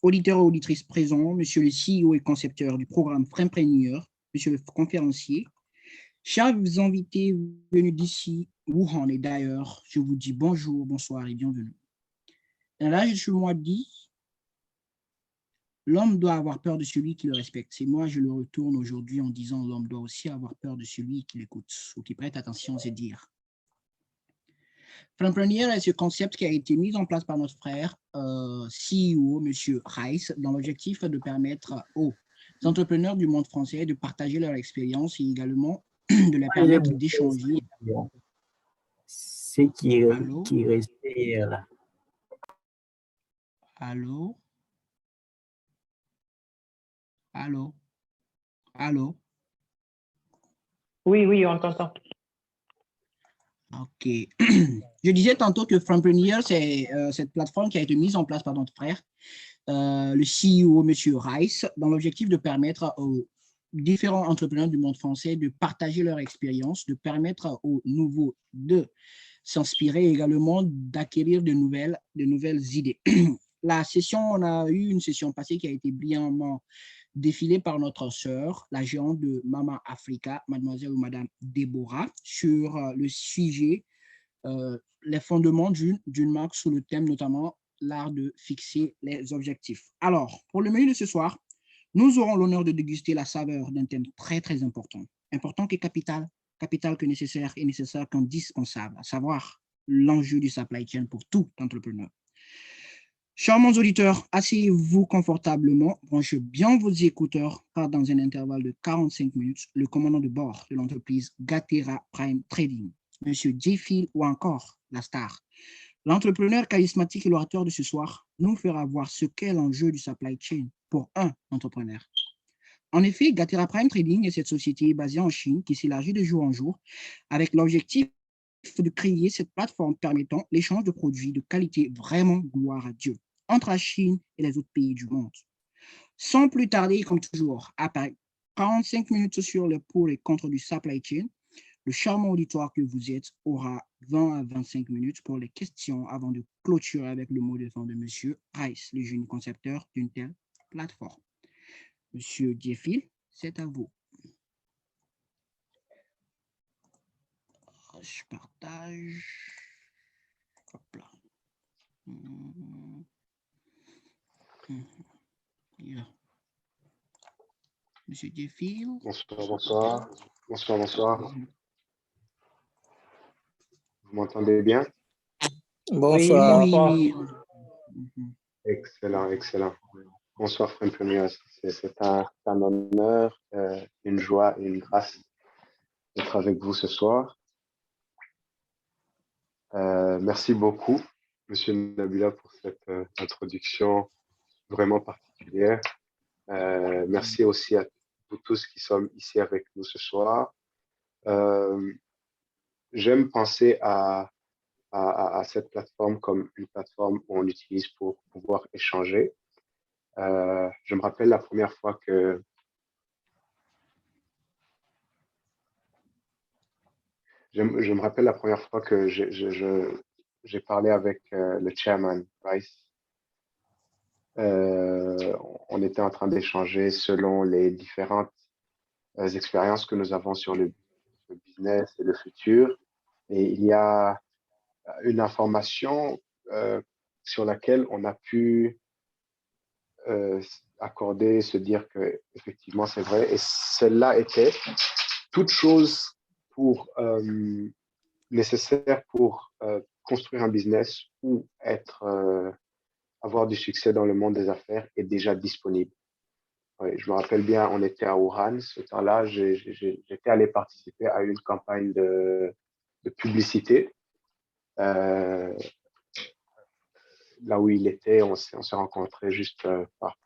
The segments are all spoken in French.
auditeurs et auditrices présents, monsieur le CEO et concepteur du programme Frempreneur, monsieur le conférencier, chers invités venus d'ici, Wuhan et d'ailleurs, je vous dis bonjour, bonsoir et bienvenue. Là, je moi dit, l'homme doit avoir peur de celui qui le respecte. C'est moi, je le retourne aujourd'hui en disant l'homme doit aussi avoir peur de celui qui l'écoute ou qui prête attention à ses dires. Frempreneur est ce concept qui a été mis en place par notre frère CEO, M. Rice, dans l'objectif de permettre aux entrepreneurs du monde français de partager leur expérience et également de les permettre d'échanger. C'est qui respire. Allô? Allô? Allô? Oui, on t'entend. OK. Je disais tantôt que Frempreneur, c'est cette plateforme qui a été mise en place par notre frère, le CEO, M. Rice, dans l'objectif de permettre aux différents entrepreneurs du monde français de partager leur expérience, de permettre aux nouveaux de s'inspirer également, d'acquérir de nouvelles idées. La session, on a eu une session passée qui a été brillamment défilée par notre sœur, la géante de Mama Africa, mademoiselle ou madame Déborah, sur le sujet, les fondements d'une marque sous le thème notamment l'art de fixer les objectifs. Alors, pour le menu de ce soir, nous aurons l'honneur de déguster la saveur d'un thème très, très important. Important que capital, capital que nécessaire et nécessaire qu'indispensable, à savoir l'enjeu du supply chain pour tout entrepreneur. Charmants auditeurs, asseyez-vous confortablement, branchez bien vos écouteurs, car dans un intervalle de 45 minutes, le commandant de bord de l'entreprise Gatera Prime Trading, M. J-Phil ou encore la star, l'entrepreneur charismatique et l'orateur de ce soir, nous fera voir ce qu'est l'enjeu du supply chain pour un entrepreneur. En effet, Gatera Prime Trading est cette société basée en Chine qui s'élargit de jour en jour avec l'objectif de créer cette plateforme permettant l'échange de produits de qualité vraiment gloire à Dieu entre la Chine et les autres pays du monde. Sans plus tarder, comme toujours, après 45 minutes sur le pour et contre du supply chain, le charmant auditoire que vous êtes aura 20 à 25 minutes pour les questions avant de clôturer avec le mot de fin de M. Rice, le jeune concepteur d'une telle plateforme. Monsieur J-Phil, c'est à vous. Je partage. Hop là. Yeah. Monsieur J-Phil. Bonsoir. Vous m'entendez bien? Bonsoir. Oui. Excellent. Bonsoir, Frempreneur. C'est un honneur, une joie et une grâce d'être avec vous ce soir. Merci beaucoup, Monsieur Nabila, pour cette introduction vraiment particulière. Merci aussi à vous tous qui sommes ici avec nous ce soir. J'aime penser à cette plateforme comme une plateforme où on utilise pour pouvoir échanger. Je me rappelle la première fois que j'ai parlé avec le chairman Rice. On était en train d'échanger selon les différentes expériences que nous avons sur le business et le futur. Et il y a une information sur laquelle on a pu accorder, se dire que effectivement c'est vrai. Et celle-là était toute chose nécessaire pour construire un business ou avoir du succès dans le monde des affaires est déjà disponible. Ouais, je me rappelle bien, on était à Wuhan. Ce temps-là, j'étais allé participer à une campagne de publicité. Là où il était, on s'est rencontrés juste par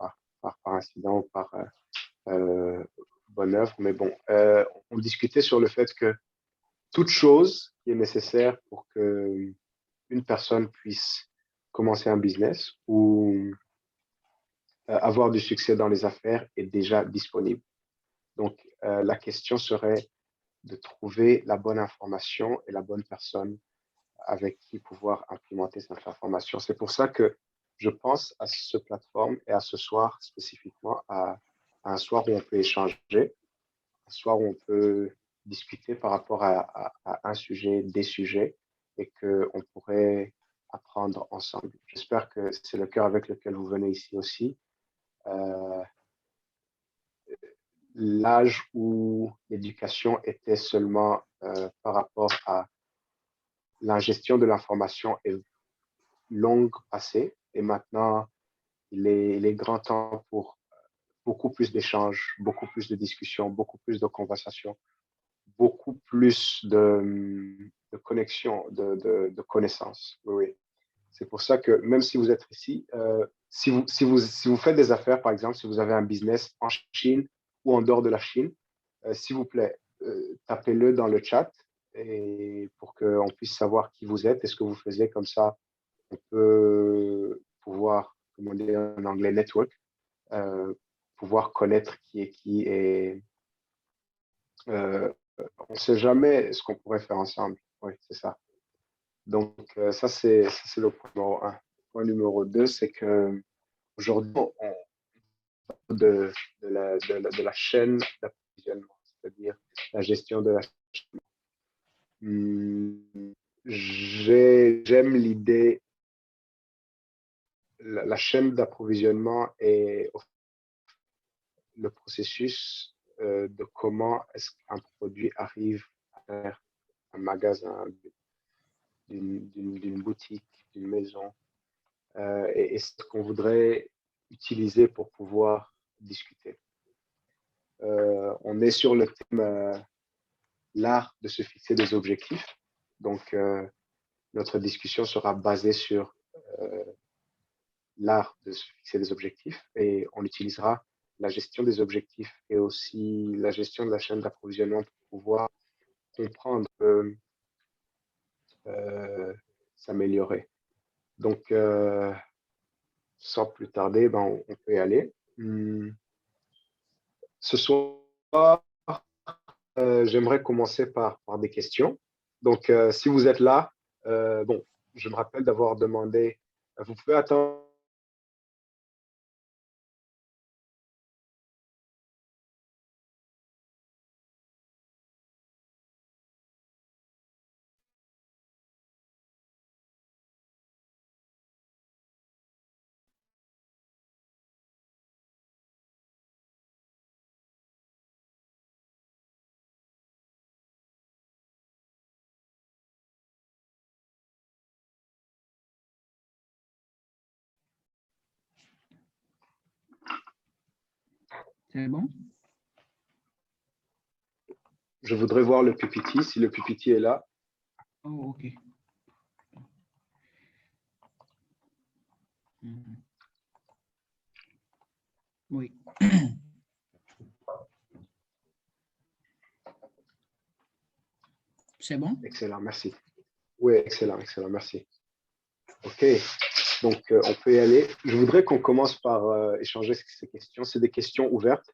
incident, par bonne œuvre. Mais bon, on discutait sur le fait que toute chose qui est nécessaire pour que une personne puisse commencer un business ou avoir du succès dans les affaires est déjà disponible. Donc, la question serait de trouver la bonne information et la bonne personne avec qui pouvoir implémenter cette information. C'est pour ça que je pense à ce plateforme et à ce soir spécifiquement, à un soir où on peut échanger, un soir où on peut discuter par rapport à un sujet, des sujets, et qu'on pourrait apprendre ensemble. J'espère que c'est le cœur avec lequel vous venez ici aussi. L'âge où l'éducation était seulement par rapport à l'ingestion de l'information est longue passée, et maintenant, il est grand temps pour beaucoup plus d'échanges, beaucoup plus de discussions, beaucoup plus de conversations, beaucoup plus de connexions, de connaissances. Oui, oui. C'est pour ça que même si vous êtes ici, si vous faites des affaires, par exemple, si vous avez un business en Chine ou en dehors de la Chine, s'il vous plaît, tapez-le dans le chat et pour qu'on puisse savoir qui vous êtes et ce que vous faisiez. Comme ça, on peut pouvoir, comment dire en anglais, network, pouvoir connaître qui est qui, et on ne sait jamais ce qu'on pourrait faire ensemble. Oui, c'est ça. Donc, ça, c'est le point numéro un. Le point numéro deux, c'est que aujourd'hui, on parle de la chaîne d'approvisionnement, c'est-à-dire la gestion de la chaîne. J'aime l'idée, la chaîne d'approvisionnement et le processus de comment est-ce qu'un produit arrive à faire un magasin, d'une boutique, d'une maison, et ce qu'on voudrait utiliser pour pouvoir discuter. On est sur le thème l'art de se fixer des objectifs. Donc, notre discussion sera basée sur l'art de se fixer des objectifs, et on utilisera la gestion des objectifs et aussi la gestion de la chaîne d'approvisionnement pour pouvoir comprendre, s'améliorer. Donc, sans plus tarder, ben, on peut y aller. Ce soir, j'aimerais commencer par des questions. Donc, si vous êtes là, bon, je me rappelle d'avoir demandé, vous pouvez attendre. C'est bon? Je voudrais voir le PPT, si le PPT est là. Oh, OK. Oui. C'est bon? Excellent, merci. Oui, excellent, excellent, merci. OK, donc on peut y aller. Je voudrais qu'on commence par échanger ces questions. C'est des questions ouvertes,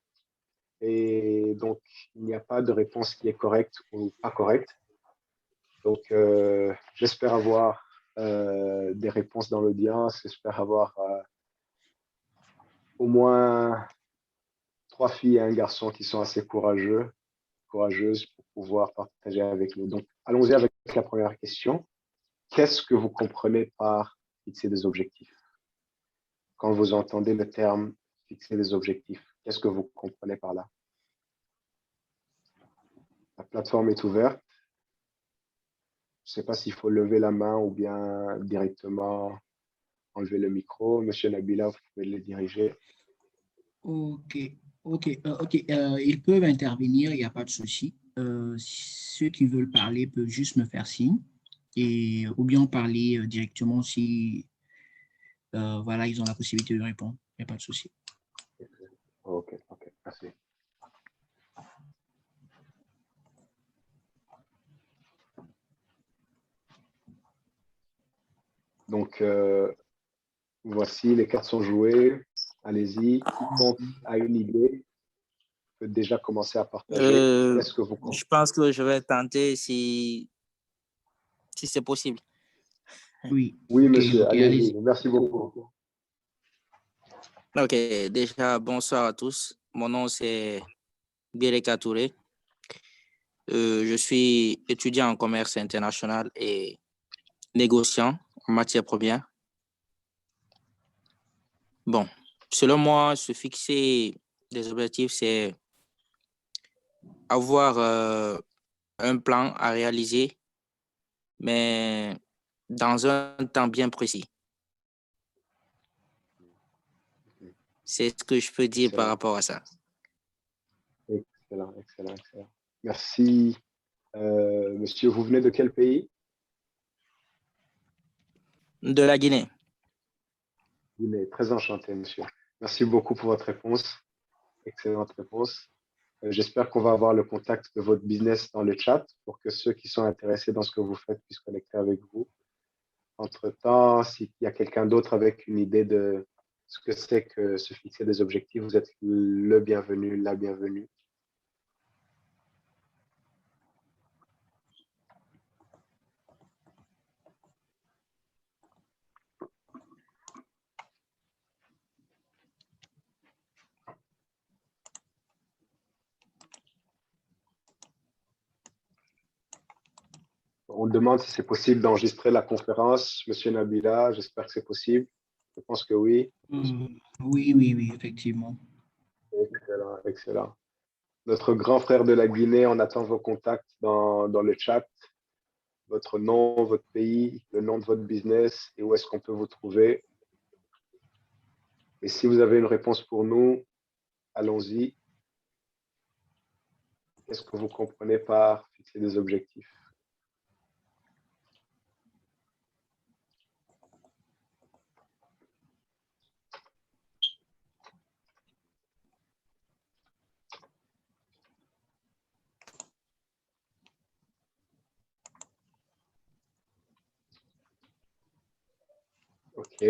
et donc il n'y a pas de réponse qui est correcte ou pas correcte. Donc, j'espère avoir des réponses dans l'audience. J'espère avoir au moins 3 filles et un garçon qui sont assez courageuses pour pouvoir partager avec nous. Donc, allons-y avec la première question. Qu'est-ce que vous comprenez par fixer des objectifs? Quand vous entendez le terme fixer des objectifs, qu'est-ce que vous comprenez par là? La plateforme est ouverte. Je ne sais pas s'il faut lever la main ou bien directement enlever le micro. Monsieur Nabila, vous pouvez le diriger. OK. Ils peuvent intervenir, il n'y a pas de souci. Ceux qui veulent parler peuvent juste me faire signe, ou bien parler directement si voilà, ils ont la possibilité de répondre. Il n'y a pas de souci. OK, merci. Donc, voici, les cartes sont jouées. Allez-y. Quiconque a une idée peut déjà commencer à partager. Qu'est-ce que vous comprenez? Je pense que je vais tenter si c'est possible. Oui, Oui, OK, monsieur, OK, allez-y. Merci beaucoup. Ok, déjà, bonsoir à tous. Mon nom, c'est Bireka Touré. Je suis étudiant en commerce international et négociant en matière première. Bon, selon moi, se fixer des objectifs, c'est avoir un plan à réaliser, mais dans un temps bien précis. C'est ce que je peux dire par Excellent, rapport à ça. excellent, excellent, excellent. Merci. Monsieur, vous venez de quel pays? De la Guinée. Guinée. Très enchanté, monsieur. Merci beaucoup pour votre réponse. Excellente réponse. J'espère qu'on va avoir le contact de votre business dans le chat pour que ceux qui sont intéressés dans ce que vous faites puissent connecter avec vous. Entre-temps, s'il y a quelqu'un d'autre avec une idée de ce que c'est que se fixer des objectifs, vous êtes le bienvenu, la bienvenue. On demande si c'est possible d'enregistrer la conférence. Monsieur Nabila, j'espère que c'est possible. Je pense que oui. Oui, oui, oui, effectivement. Excellent, excellent. Notre grand frère de la Guinée, on attend vos contacts dans le chat. Votre nom, votre pays, le nom de votre business et où est-ce qu'on peut vous trouver. Et si vous avez une réponse pour nous, allons-y. Qu'est-ce que vous comprenez par fixer des objectifs? OK.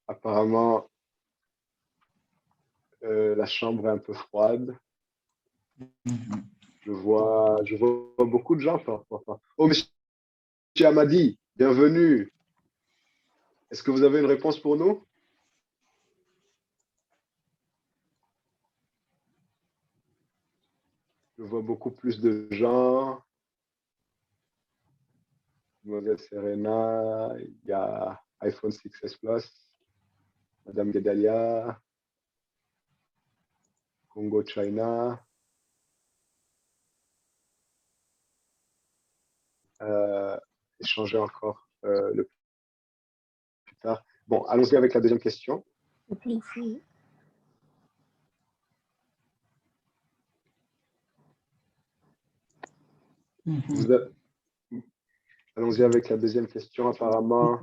Apparemment, la chambre est un peu froide. Mhm. Je vois beaucoup de gens. Oh, monsieur Amadi, bienvenue. Est-ce que vous avez une réponse pour nous? Je vois beaucoup plus de gens. Mademoiselle Serena, il y a iPhone 6S Plus, Madame Gedalia, Congo China. Échanger encore le plus tard. Bon, allons-y avec la deuxième question. Mhm. Vous a- Allons-y avec la deuxième question. Apparemment,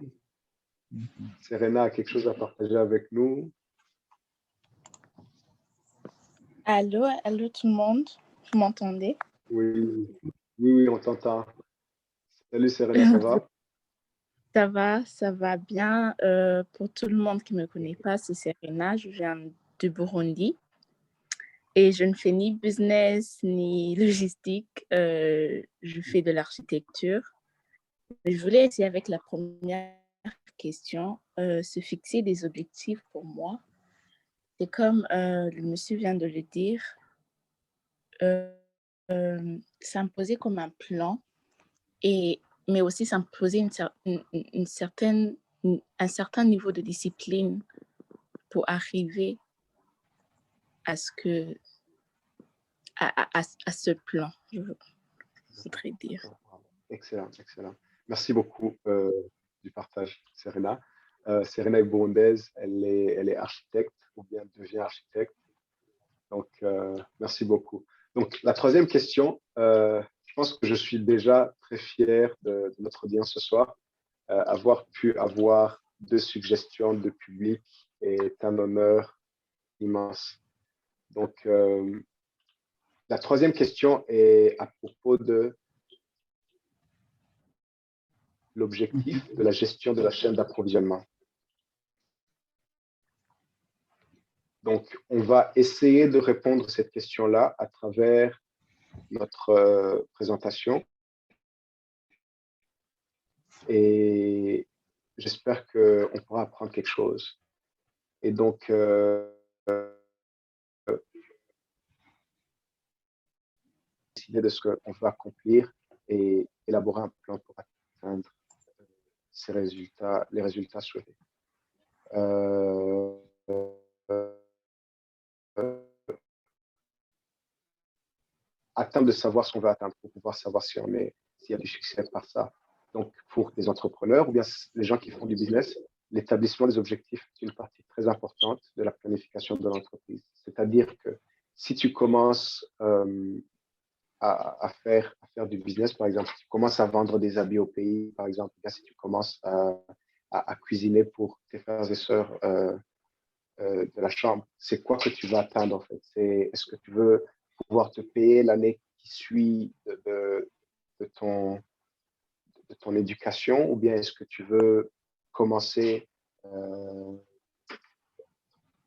Mhm. Serena a quelque chose à partager avec nous. Allô, allô tout le monde, vous m'entendez? Oui, oui, oui, on t'entend. Salut Serena, ça va? Ça va bien. Pour tout le monde qui ne me connaît pas, c'est Serena, je viens du Burundi et je ne fais ni business ni logistique, je fais de l'architecture. Je voulais essayer avec la première question, se fixer des objectifs pour moi. C'est comme le monsieur vient de le dire, s'imposer comme un plan. Mais aussi s'imposer un certain niveau de discipline pour arriver à ce plan, je voudrais dire. Excellent, excellent. Merci beaucoup du partage, Serena. Serena est burundaise, elle est architecte ou bien devient architecte. Donc, merci beaucoup. Donc, la troisième question, je pense que je suis déjà très fier de notre audience ce soir. Avoir pu avoir deux suggestions de public est un honneur immense. Donc, la troisième question est à propos de l'objectif de la gestion de la chaîne d'approvisionnement. Donc, on va essayer de répondre à cette question-là à travers notre présentation. Et j'espère qu'on pourra apprendre quelque chose. Et donc, décider de ce qu'on veut accomplir et élaborer un plan pour atteindre ces résultats, les résultats souhaités. Atteindre de savoir ce qu'on veut atteindre pour pouvoir savoir si s'il y a du succès par ça. Donc, pour les entrepreneurs ou bien les gens qui font du business, l'établissement des objectifs est une partie très importante de la planification de l'entreprise. C'est-à-dire que si tu commences à faire du business, par exemple, si tu commences à vendre des habits au pays, par exemple, si tu commences à cuisiner pour tes frères et sœurs de la chambre, c'est quoi que tu vas atteindre en fait? Est-ce que tu veux pouvoir te payer l'année qui suit de ton éducation ou bien est-ce que tu veux commencer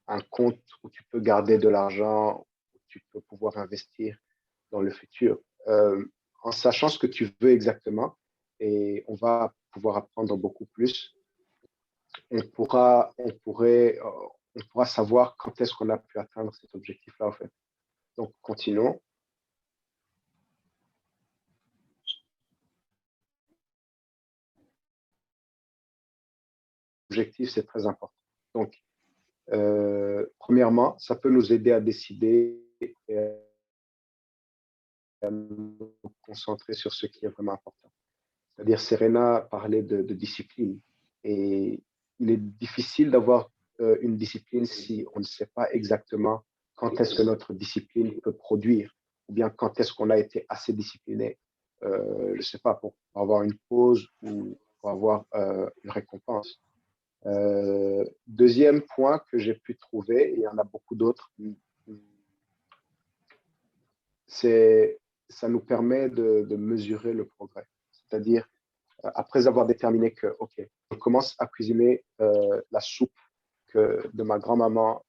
un compte où tu peux garder de l'argent, où tu peux pouvoir investir dans le futur, en sachant ce que tu veux exactement, et on va pouvoir apprendre beaucoup plus. On pourra savoir quand est-ce qu'on a pu atteindre cet objectif-là, en fait. Donc, continuons. L'objectif, c'est très important. Donc, premièrement, ça peut nous aider à décider et à nous concentrer sur ce qui est vraiment important. C'est-à-dire, Serena parlait de discipline. Et il est difficile d'avoir une discipline si on ne sait pas exactement quand est-ce que notre discipline peut produire, ou bien quand est-ce qu'on a été assez discipliné, je ne sais pas, pour avoir une pause ou pour avoir une récompense. Deuxième point que j'ai pu trouver, et il y en a beaucoup d'autres, ça nous permet de mesurer le progrès. C'est-à-dire, après avoir déterminé que, OK, je commence à cuisiner la soupe de ma grand-maman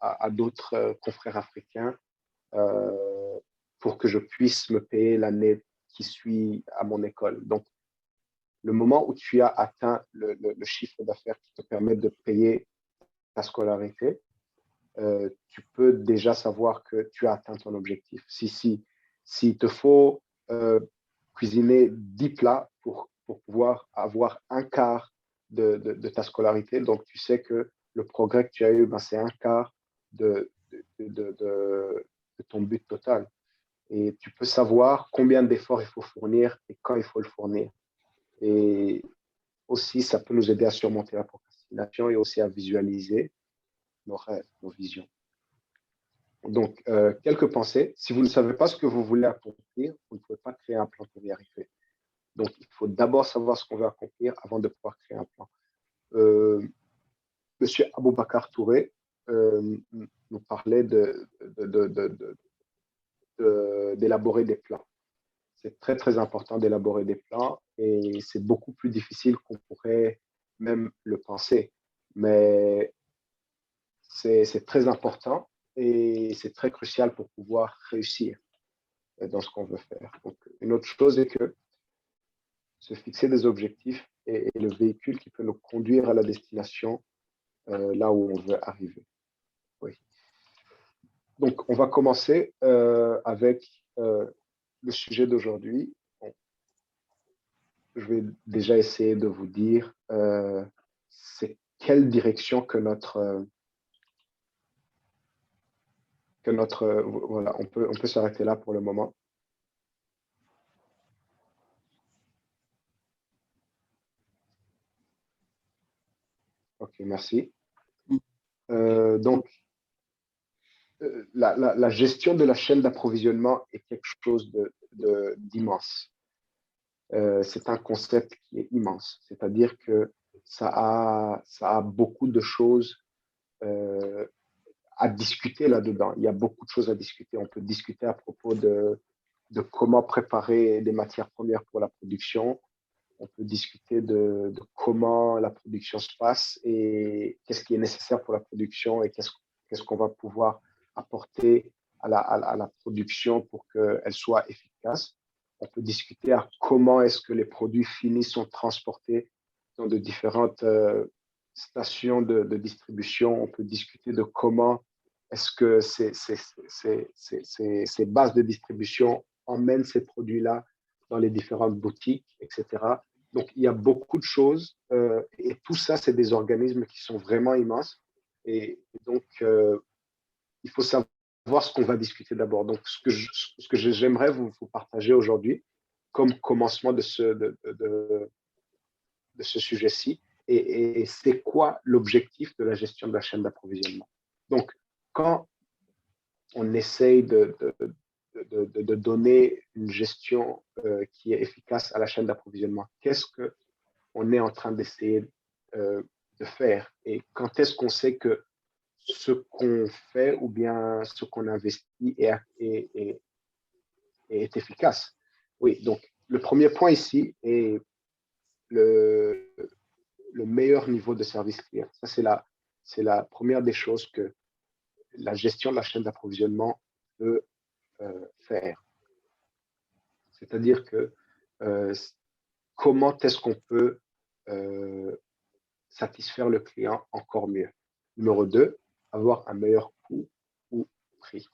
à d'autres confrères africains pour que je puisse me payer l'année qui suit à mon école. Donc, le moment où tu as atteint le chiffre d'affaires qui te permet de payer ta scolarité, tu peux déjà savoir que tu as atteint ton objectif. S'il te faut cuisiner 10 plats pour pouvoir avoir un quart de ta scolarité, donc tu sais que le progrès que tu as eu, ben, c'est un quart de ton but total. Et tu peux savoir combien d'efforts il faut fournir et quand il faut le fournir. Et aussi, ça peut nous aider à surmonter la procrastination et aussi à visualiser nos rêves, nos visions. Donc, quelques pensées. Si vous ne savez pas ce que vous voulez accomplir, vous ne pouvez pas créer un plan pour y arriver. Donc, il faut d'abord savoir ce qu'on veut accomplir avant de pouvoir créer un plan. Monsieur Aboubakar Touré nous parlait d'élaborer des plans. C'est très, très important d'élaborer des plans et c'est beaucoup plus difficile qu'on pourrait même le penser. Mais c'est très important et c'est très crucial pour pouvoir réussir dans ce qu'on veut faire. Donc, une autre chose est que se fixer des objectifs est le véhicule qui peut nous conduire à la destination là où on veut arriver. Oui. Donc, on va commencer avec le sujet d'aujourd'hui. Bon, je vais déjà essayer de vous dire c'est quelle direction que notre voilà, on peut s'arrêter là pour le moment. Ok, merci. Donc, la gestion de la chaîne d'approvisionnement est quelque chose d'immense. C'est un concept qui est immense. C'est-à-dire que ça a beaucoup de choses à discuter là-dedans. Il y a beaucoup de choses à discuter. On peut discuter à propos de comment préparer des matières premières pour la production. On peut discuter de comment la production se passe et qu'est-ce qui est nécessaire pour la production et qu'est-ce qu'on va pouvoir apporter à la production pour qu'elle soit efficace. On peut discuter à comment est-ce que les produits finis sont transportés dans de différentes stations de distribution, on peut discuter de comment est-ce que ces bases de distribution emmènent ces produits-là dans les différentes boutiques, etc. Donc, il y a beaucoup de choses et tout ça, c'est des organismes qui sont vraiment immenses. Et donc, il faut savoir ce qu'on va discuter d'abord. Donc, ce que j'aimerais vous partager aujourd'hui comme commencement de ce sujet-ci, et c'est quoi l'objectif de la gestion de la chaîne d'approvisionnement. Donc, quand on essaye de donner une gestion qui est efficace à la chaîne d'approvisionnement, qu'est-ce qu'on est en train d'essayer de faire et quand est-ce qu'on sait que ce qu'on fait ou bien ce qu'on investit est efficace. Oui, donc le premier point ici est le meilleur niveau de service client. Ça, c'est la première des choses que la gestion de la chaîne d'approvisionnement peut faire. C'est-à-dire que comment est-ce qu'on peut satisfaire le client encore mieux. Numéro 2, avoir un meilleur coût ou prix.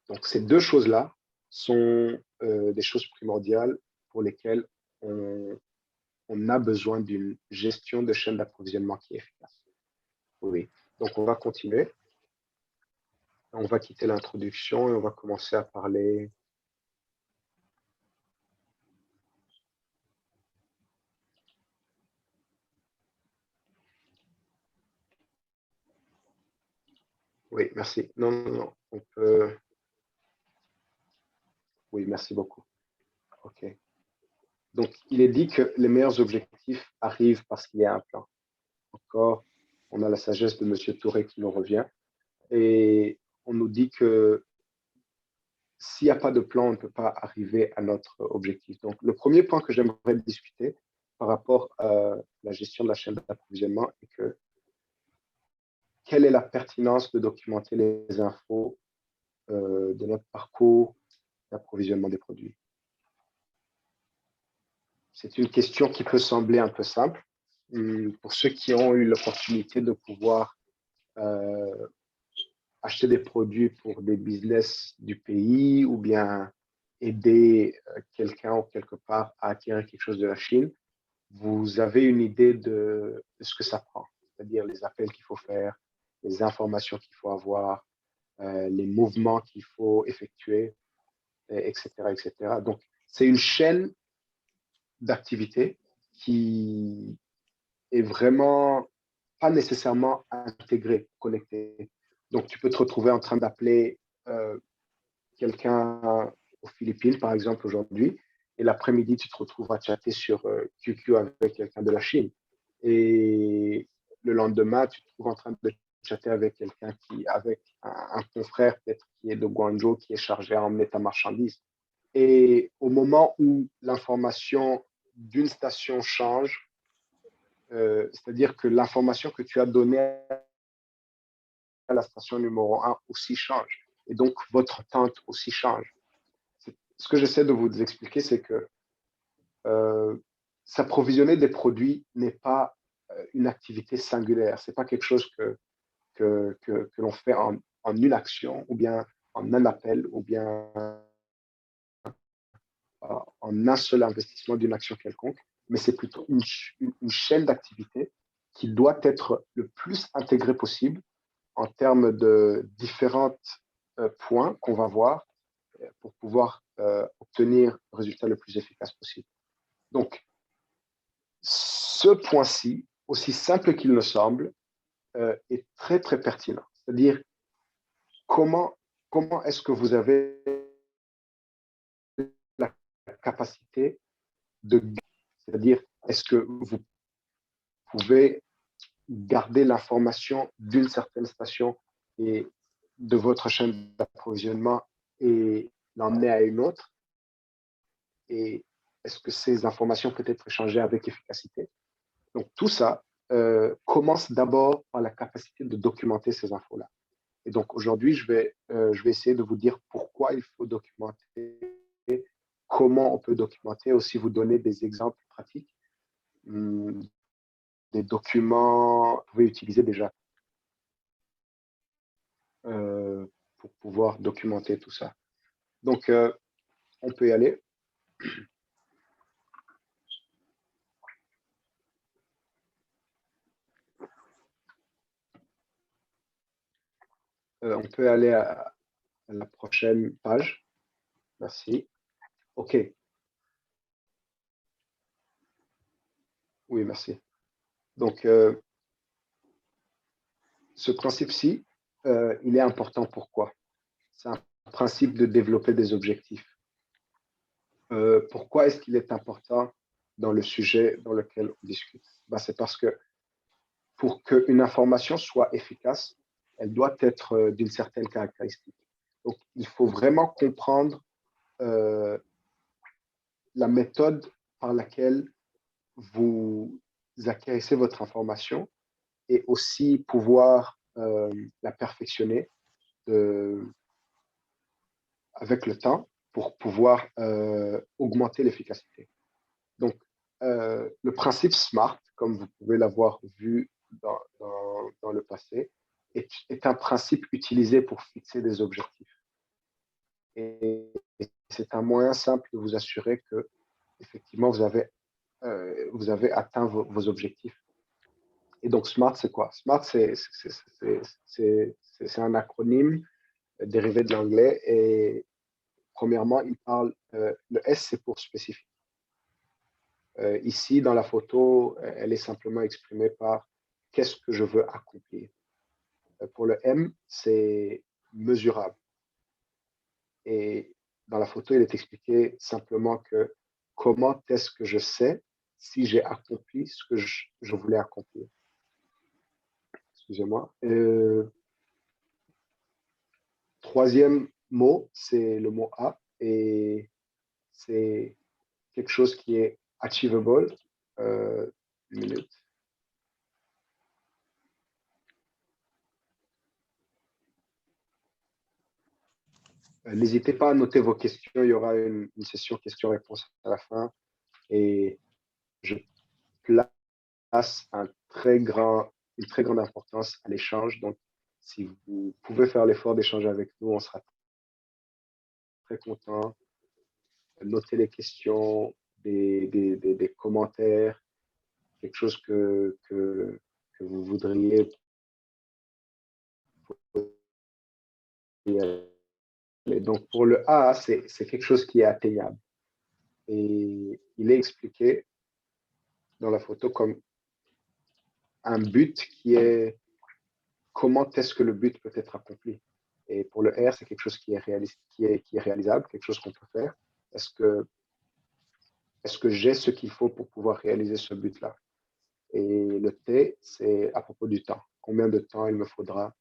Donc, ces deux choses-là sont des choses primordiales pour lesquelles on a besoin d'une gestion de chaîne d'approvisionnement qui est efficace. Oui. Donc, on va continuer. On va quitter l'introduction et on va commencer à parler. Oui, merci. Non, non, non, on peut. Oui, merci beaucoup. OK. Donc, il est dit que les meilleurs objectifs arrivent parce qu'il y a un plan. Encore, on a la sagesse de M. Touré qui nous revient. Et on nous dit que s'il n'y a pas de plan, on ne peut pas arriver à notre objectif. Donc, le premier point que j'aimerais discuter par rapport à la gestion de la chaîne d'approvisionnement est que quelle est la pertinence de documenter les infos de notre parcours d'approvisionnement des produits? C'est une question qui peut sembler un peu simple. Pour ceux qui ont eu l'opportunité de pouvoir acheter des produits pour des business du pays ou bien aider quelqu'un ou quelque part à acquérir quelque chose de la Chine, vous avez une idée de ce que ça prend, c'est-à-dire les appels qu'il faut faire, les informations qu'il faut avoir, les mouvements qu'il faut effectuer, etc., etc. Donc, c'est une chaîne d'activité qui est vraiment pas nécessairement intégrée, connectée. Donc, tu peux te retrouver en train d'appeler quelqu'un aux Philippines, par exemple, aujourd'hui, et l'après-midi, tu te retrouves à chatter sur QQ avec quelqu'un de la Chine. Et le lendemain, tu te trouves en train de chatter avec quelqu'un avec un confrère peut-être qui est de Guangzhou, qui est chargé à emmener ta marchandise. Et au moment où l'information d'une station change, c'est-à-dire que l'information que tu as donnée à la station numéro 1 aussi change. Et donc, votre attente aussi change. Ce que j'essaie de vous expliquer, c'est que s'approvisionner des produits n'est pas une activité singulière. Ce n'est pas quelque chose que l'on fait en une action, ou bien en un appel, ou bien en un seul investissement d'une action quelconque, mais c'est plutôt une chaîne d'activité qui doit être le plus intégrée possible en termes de différents points qu'on va voir pour pouvoir obtenir le résultat le plus efficace possible. Donc, ce point-ci, aussi simple qu'il me semble, est très, très pertinent. C'est-à-dire, comment est-ce que vous avez la capacité de... C'est-à-dire, est-ce que vous pouvez garder l'information d'une certaine station et de votre chaîne d'approvisionnement et l'emmener à une autre? Et est-ce que ces informations peuvent être échangées avec efficacité? Donc, tout ça commence d'abord par la capacité de documenter ces infos-là. Et donc, aujourd'hui, je vais essayer de vous dire pourquoi il faut documenter, comment on peut documenter, aussi vous donner des exemples pratiques des documents que vous pouvez utiliser déjà pour pouvoir documenter tout ça. Donc, on peut y aller. On peut aller à la prochaine page. Merci. OK. Oui, merci. Donc, ce principe-ci, il est important. Pourquoi? C'est un principe de développer des objectifs. Pourquoi est-ce qu'il est important dans le sujet dans lequel on discute? C'est parce que pour qu'une information soit efficace, elle doit être d'une certaine caractéristique. Donc, il faut vraiment comprendre la méthode par laquelle vous acquérissez votre information et aussi pouvoir la perfectionner avec le temps pour pouvoir augmenter l'efficacité. Donc, le principe SMART, comme vous pouvez l'avoir vu dans le passé, est un principe utilisé pour fixer des objectifs. Et c'est un moyen simple de vous assurer que, effectivement, vous avez atteint vos objectifs. Et donc, SMART, c'est quoi? SMART, c'est un acronyme dérivé de l'anglais. Et premièrement, il parle, le S, c'est pour spécifique. Ici, dans la photo, elle est simplement exprimée par qu'est-ce que je veux accomplir. Pour le M, c'est mesurable. Et dans la photo, il est expliqué simplement que comment est-ce que je sais si j'ai accompli ce que je voulais accomplir. Excusez-moi. Troisième mot, c'est le mot A. Et c'est quelque chose qui est achievable. Une minute. N'hésitez pas à noter vos questions. Il y aura une session questions-réponses à la fin. Et je place une très grande importance à l'échange. Donc, si vous pouvez faire l'effort d'échanger avec nous, on sera très content. Notez les questions, des commentaires, quelque chose que vous voudriez. Et donc, pour le A, c'est quelque chose qui est atteignable. Et il est expliqué dans la photo comme un but qui est comment est-ce que le but peut être accompli. Et pour le R, c'est quelque chose qui est réalisable, quelque chose qu'on peut faire. Est-ce que j'ai ce qu'il faut pour pouvoir réaliser ce but-là? Et le T, c'est à propos du temps. Combien de temps il me faudra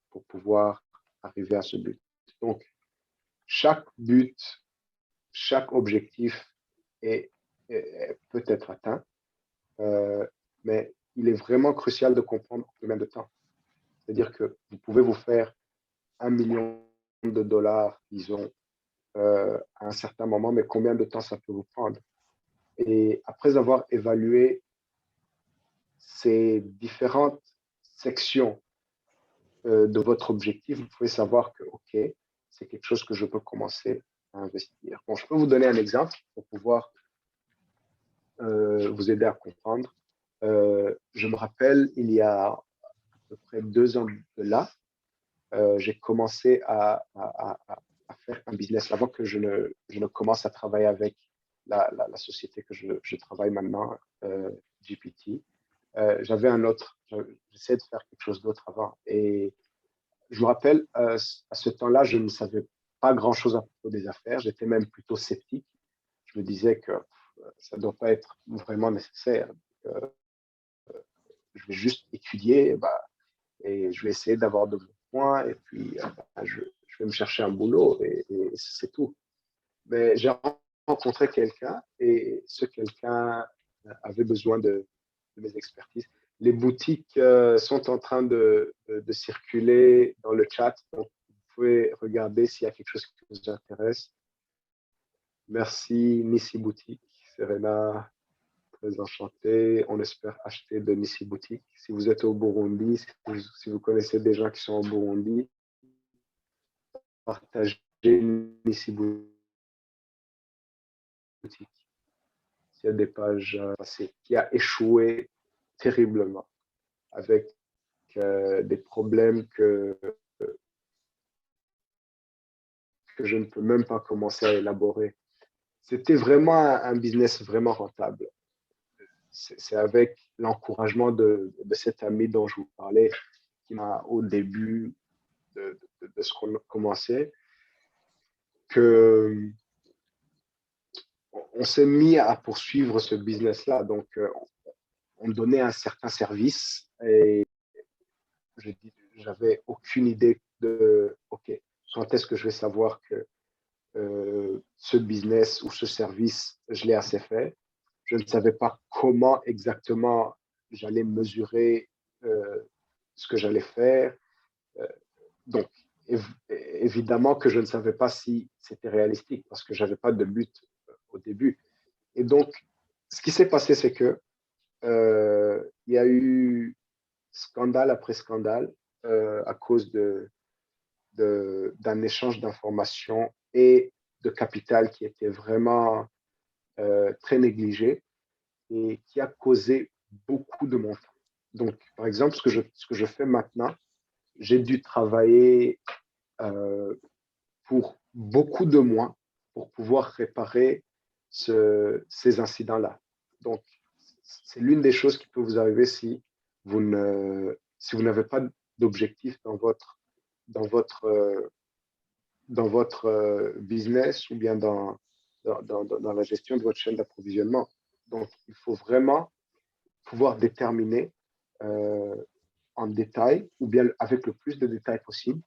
pour pouvoir arriver à ce but? Donc, chaque but, chaque objectif peut être atteint, mais il est vraiment crucial de comprendre combien de temps. C'est-à-dire que vous pouvez vous faire $1 million, disons, à un certain moment, mais combien de temps ça peut vous prendre? Et après avoir évalué ces différentes sections de votre objectif, vous pouvez savoir que, OK, c'est quelque chose que je peux commencer à investir. Bon, je peux vous donner un exemple pour pouvoir vous aider à comprendre. Je me rappelle, il y a à peu près 2 ans de là, j'ai commencé à faire un business avant que je ne commence à travailler avec la société que je travaille maintenant, GPT. J'avais j'essayais de faire quelque chose d'autre avant. Et je me rappelle, à ce temps-là, je ne savais pas grand-chose à propos des affaires. J'étais même plutôt sceptique. Je me disais que ça ne doit pas être vraiment nécessaire. Je vais juste étudier et je vais essayer d'avoir de bons points et puis je vais me chercher un boulot et c'est tout. Mais j'ai rencontré quelqu'un et ce quelqu'un avait besoin de mes expertises. Les boutiques sont en train de circuler dans le chat, donc vous pouvez regarder s'il y a quelque chose qui vous intéresse. Merci Nissi Boutique, Serena, Très enchanté. On espère acheter de Nissi Boutique. Si vous êtes au Burundi, si vous connaissez des gens qui sont au Burundi, partagez Nissi Boutique. Il y a des pages passées qui a échoué terriblement avec des problèmes que je ne peux même pas commencer à élaborer. C'était vraiment un business vraiment rentable. C'est avec l'encouragement de cet ami dont je vous parlais, qui m'a au début de ce qu'on commençait, que on s'est mis à poursuivre ce business-là. Donc, on donnait un certain service et j'avais aucune idée de, OK, quand est-ce que je vais savoir que ce business ou ce service, je l'ai assez fait. Je ne savais pas comment exactement j'allais mesurer ce que j'allais faire. Donc, évidemment que je ne savais pas si c'était réalistique parce que je n'avais pas de but au début. Et donc, ce qui s'est passé, c'est que il y a eu scandale après scandale à cause d'un échange d'informations et de capital qui était vraiment très négligé et qui a causé beaucoup de mon temps. Donc, par exemple, ce que je fais maintenant, j'ai dû travailler pour beaucoup de mois pour pouvoir réparer ces incidents-là. Donc, c'est l'une des choses qui peut vous arriver si vous n'avez pas d'objectif dans votre business ou bien dans la gestion de votre chaîne d'approvisionnement. Donc, il faut vraiment pouvoir déterminer en détail ou bien avec le plus de détails possible,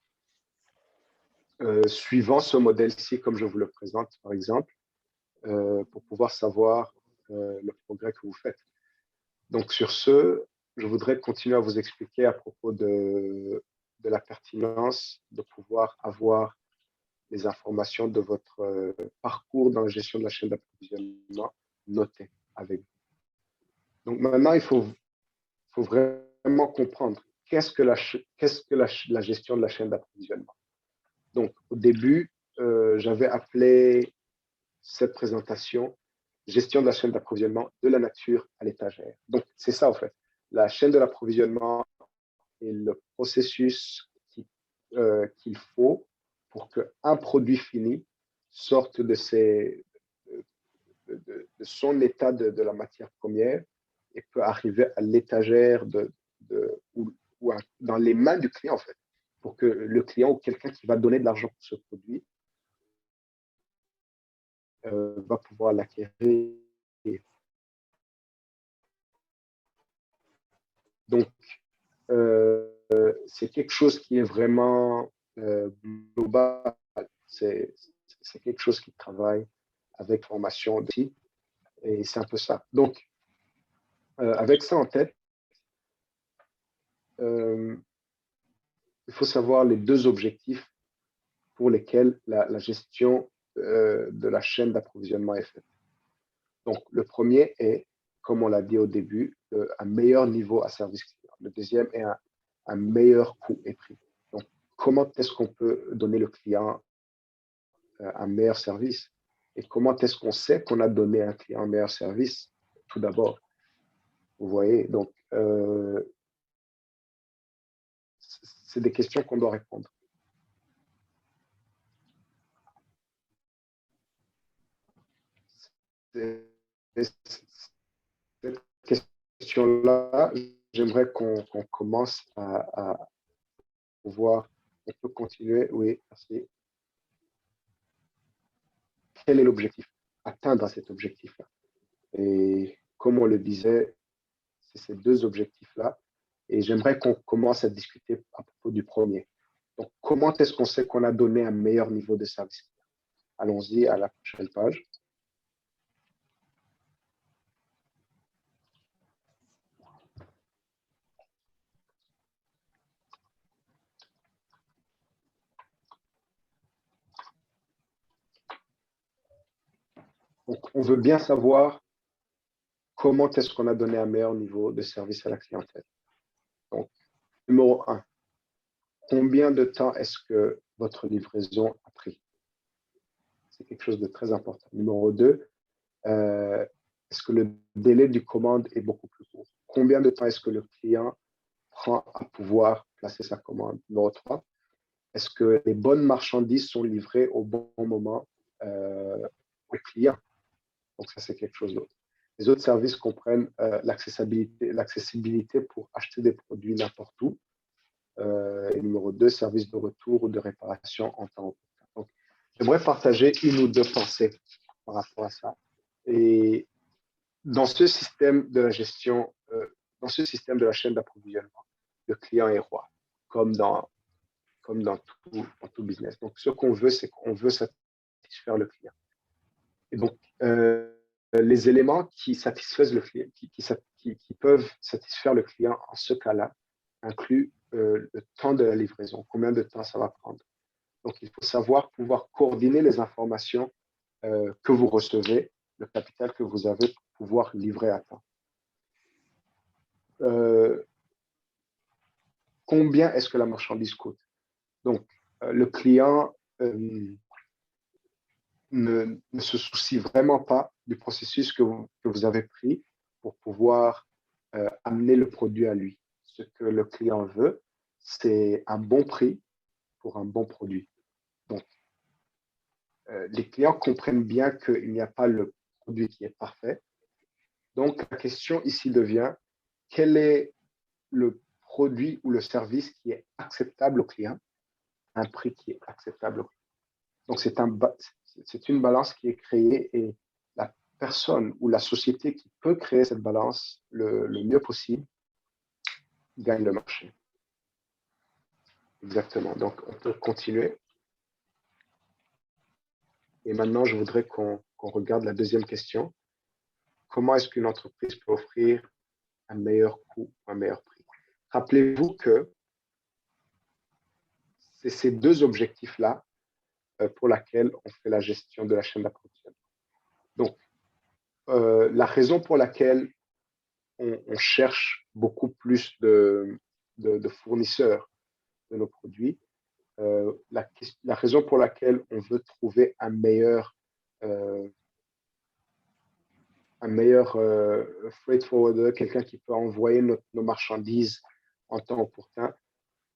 suivant ce modèle-ci, comme je vous le présente, par exemple, pour pouvoir savoir le progrès que vous faites. Donc, sur ce, je voudrais continuer à vous expliquer à propos de la pertinence de pouvoir avoir les informations de votre parcours dans la gestion de la chaîne d'approvisionnement notées avec vous. Donc, maintenant, il faut vraiment comprendre qu'est-ce que la gestion de la chaîne d'approvisionnement. Donc, au début, j'avais appelé cette présentation gestion de la chaîne d'approvisionnement de la nature à l'étagère. Donc, c'est ça, en fait. La chaîne de l'approvisionnement est le processus qu'il faut pour qu'un produit fini sorte de son état de la matière première et peut arriver à l'étagère ou dans les mains du client, en fait, pour que le client ou quelqu'un qui va donner de l'argent pour ce produit va pouvoir l'acquérir. Donc, c'est quelque chose qui est vraiment global. C'est quelque chose qui travaille avec formation aussi. Et c'est un peu ça. Donc, avec ça en tête, il faut savoir les deux objectifs pour lesquels la gestion de la chaîne d'approvisionnement est faite. Donc, le premier est, comme on l'a dit au début, un meilleur niveau à service client. Le deuxième est un meilleur coût et prix. Donc, comment est-ce qu'on peut donner le client un meilleur service? Et comment est-ce qu'on sait qu'on a donné à un client un meilleur service? Tout d'abord, vous voyez, donc, c'est des questions qu'on doit répondre. Cette question-là, j'aimerais qu'on commence à pouvoir, on peut continuer, oui, merci. Quel est l'objectif? Atteindre cet objectif-là. Et comme on le disait, c'est ces deux objectifs-là. Et j'aimerais qu'on commence à discuter à propos du premier. Donc, comment est-ce qu'on sait qu'on a donné un meilleur niveau de service? Allons-y à la prochaine page. Donc, on veut bien savoir comment est-ce qu'on a donné un meilleur niveau de service à la clientèle. Donc, numéro 1, combien de temps est-ce que votre livraison a pris? C'est quelque chose de très important. Numéro 2, est-ce que le délai du commande est beaucoup plus court? Combien de temps est-ce que le client prend à pouvoir placer sa commande? Numéro 3, est-ce que les bonnes marchandises sont livrées au bon moment au client? Donc, ça, c'est quelque chose d'autre. Les autres services comprennent l'accessibilité pour acheter des produits n'importe où. Et numéro 2, service de retour ou de réparation en temps opportun. Donc, j'aimerais partager une ou deux pensées par rapport à ça. Et dans ce système de la gestion, dans ce système de la chaîne d'approvisionnement, le client est roi, comme dans tout business. Donc, ce qu'on veut, c'est qu'on veut satisfaire le client. Et donc, les éléments qui satisfaisent le client, qui peuvent satisfaire le client en ce cas-là, incluent le temps de la livraison, combien de temps ça va prendre. Donc, il faut savoir pouvoir coordonner les informations que vous recevez, le capital que vous avez pour pouvoir livrer à temps. Combien est-ce que la marchandise coûte? Donc, le client ne se soucie vraiment pas du processus que vous avez pris pour pouvoir amener le produit à lui. Ce que le client veut, c'est un bon prix pour un bon produit. Donc, les clients comprennent bien qu'il n'y a pas le produit qui est parfait. Donc, la question ici devient, quel est le produit ou le service qui est acceptable au client, un prix qui est acceptable au client. Donc, c'est une balance qui est créée et la personne ou la société qui peut créer cette balance le mieux possible gagne le marché. Exactement. Donc, on peut continuer. Et maintenant, je voudrais qu'on regarde la deuxième question. Comment est-ce qu'une entreprise peut offrir un meilleur coût, un meilleur prix? Rappelez-vous que c'est ces deux objectifs-là pour lesquels on fait la gestion de la chaîne d'approvisionnement. Donc, la raison pour laquelle on cherche beaucoup plus de fournisseurs de nos produits, la raison pour laquelle on veut trouver un meilleur freight forwarder, quelqu'un qui peut envoyer nos marchandises en temps opportun,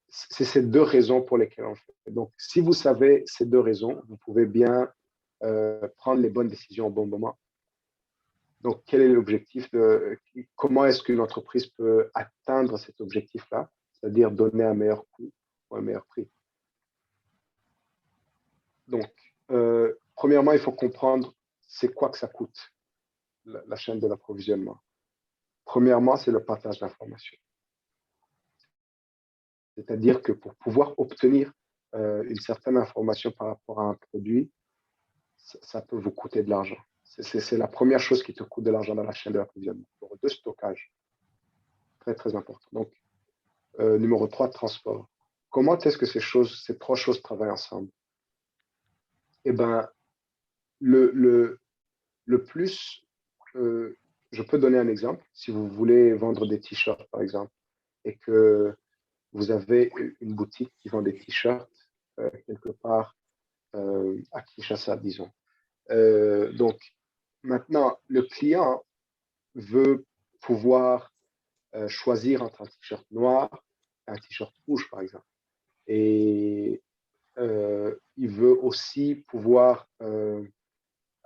c'est ces deux raisons pour lesquelles on fait. Donc, si vous savez ces deux raisons, vous pouvez bien prendre les bonnes décisions au bon moment. Donc, quel est l'objectif? Comment est-ce qu'une entreprise peut atteindre cet objectif-là, c'est-à-dire donner un meilleur coût ou un meilleur prix? Donc, premièrement, il faut comprendre c'est quoi que ça coûte, la chaîne de l'approvisionnement. Premièrement, c'est le partage d'informations. C'est-à-dire que pour pouvoir obtenir une certaine information par rapport à un produit, ça peut vous coûter de l'argent. C'est la première chose qui te coûte de l'argent dans la chaîne de l'approvisionnement. Numéro 2, stockage. Très, très important. Donc, numéro 3, transport. Comment est-ce que ces trois choses travaillent ensemble? Eh bien, le plus, je peux donner un exemple. Si vous voulez vendre des t-shirts, par exemple, et que vous avez une boutique qui vend des t-shirts quelque part à Kinshasa, disons. Donc, maintenant, le client veut pouvoir choisir entre un t-shirt noir et un t-shirt rouge, par exemple. Et il veut aussi pouvoir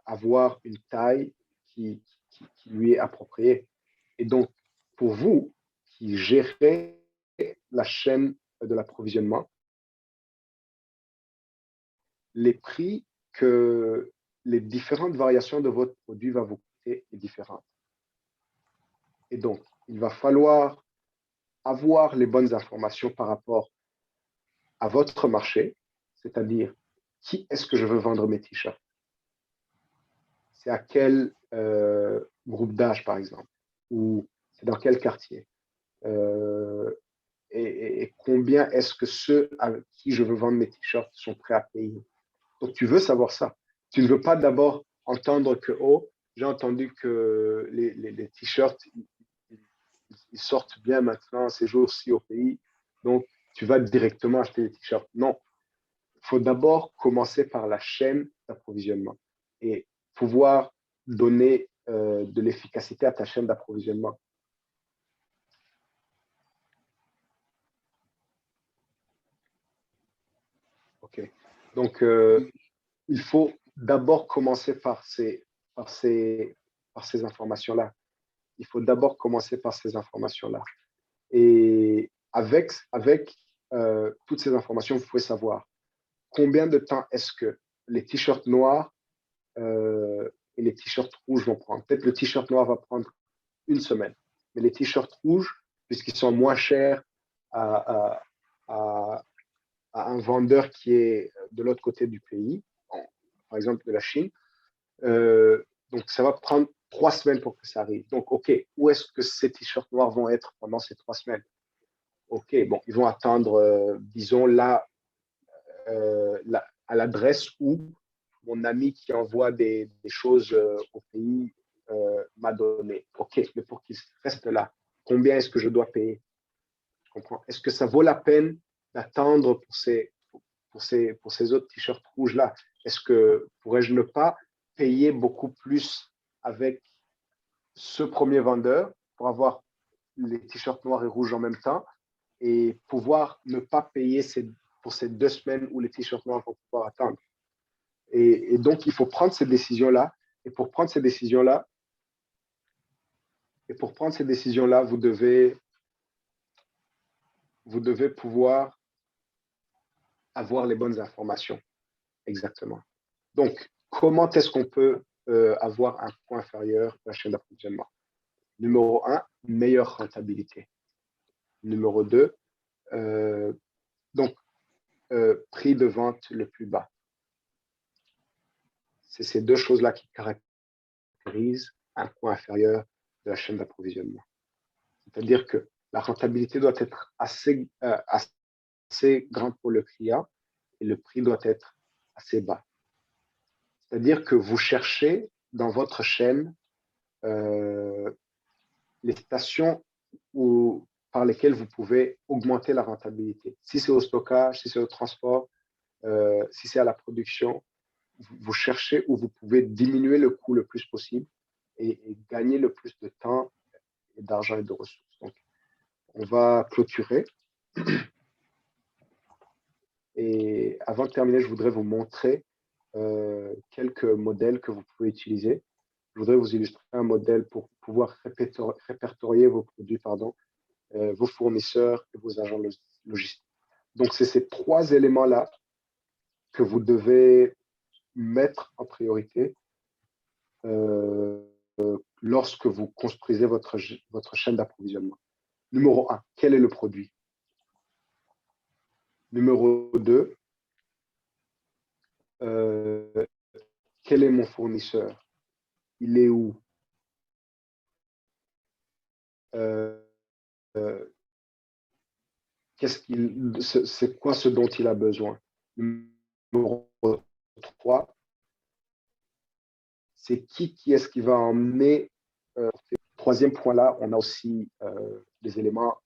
avoir une taille qui lui est appropriée. Et donc, pour vous qui gérez la chaîne de l'approvisionnement, les prix que les différentes variations de votre produit va vous coûter est différente. Et donc, il va falloir avoir les bonnes informations par rapport à votre marché, c'est-à-dire qui est-ce que je veux vendre mes t-shirts? C'est à quel groupe d'âge, par exemple, ou c'est dans quel quartier? Et combien est-ce que ceux à qui je veux vendre mes t-shirts sont prêts à payer? Donc, tu veux savoir ça. Tu ne veux pas d'abord entendre que, oh, j'ai entendu que les t-shirts, ils sortent bien maintenant ces jours-ci au pays. Donc, tu vas directement acheter des t-shirts. Non, il faut d'abord commencer par la chaîne d'approvisionnement et pouvoir donner de l'efficacité à ta chaîne d'approvisionnement. OK. Donc, il faut d'abord commencer par ces informations-là. Il faut d'abord commencer par ces informations-là. Et avec toutes ces informations, vous pouvez savoir combien de temps est-ce que les t-shirts noirs et les t-shirts rouges vont prendre. Peut-être le t-shirt noir va prendre une semaine, mais les t-shirts rouges, puisqu'ils sont moins chers à un vendeur qui est de l'autre côté du pays, par exemple de la Chine, donc ça va prendre 3 semaines pour que ça arrive. Donc, OK, où est-ce que ces t-shirts noirs vont être pendant ces 3 semaines? OK, bon, ils vont attendre, disons, là, à l'adresse où mon ami qui envoie des choses au pays m'a donné. OK, mais pour qu'il reste là, combien est-ce que je dois payer? Je comprends. Est-ce que ça vaut la peine d'attendre pour ces autres t-shirts rouges-là? Est-ce que pourrais-je ne pas payer beaucoup plus avec ce premier vendeur pour avoir les t-shirts noirs et rouges en même temps et pouvoir ne pas payer pour ces 2 semaines où les t-shirts noirs vont pouvoir attendre? Et donc, il faut prendre ces décisions-là. Et pour prendre ces décisions-là, vous devez pouvoir avoir les bonnes informations. Exactement. Donc, comment est-ce qu'on peut avoir un coût inférieur à la chaîne d'approvisionnement? Numéro 1, meilleure rentabilité. Numéro 2, donc, prix de vente le plus bas. C'est ces deux choses-là qui caractérisent un coût inférieur de la chaîne d'approvisionnement. C'est-à-dire que la rentabilité doit être assez grande pour le client et le prix doit être assez bas. C'est-à-dire que vous cherchez dans votre chaîne les stations par lesquelles vous pouvez augmenter la rentabilité. Si c'est au stockage, si c'est au transport, si c'est à la production, vous cherchez où vous pouvez diminuer le coût le plus possible et gagner le plus de temps, et d'argent et de ressources. Donc, on va clôturer. Et avant de terminer, je voudrais vous montrer quelques modèles que vous pouvez utiliser. Je voudrais vous illustrer un modèle pour pouvoir répertorier vos produits, vos fournisseurs et vos agents logistiques. Donc, c'est ces 3 éléments-là que vous devez mettre en priorité lorsque vous construisez votre chaîne d'approvisionnement. Numéro 1, quel est le produit? Numéro 2, quel est mon fournisseur? Il est où? C'est quoi ce dont il a besoin? Numéro 3, c'est qui est-ce qui va emmener? Troisième point là, on a aussi des éléments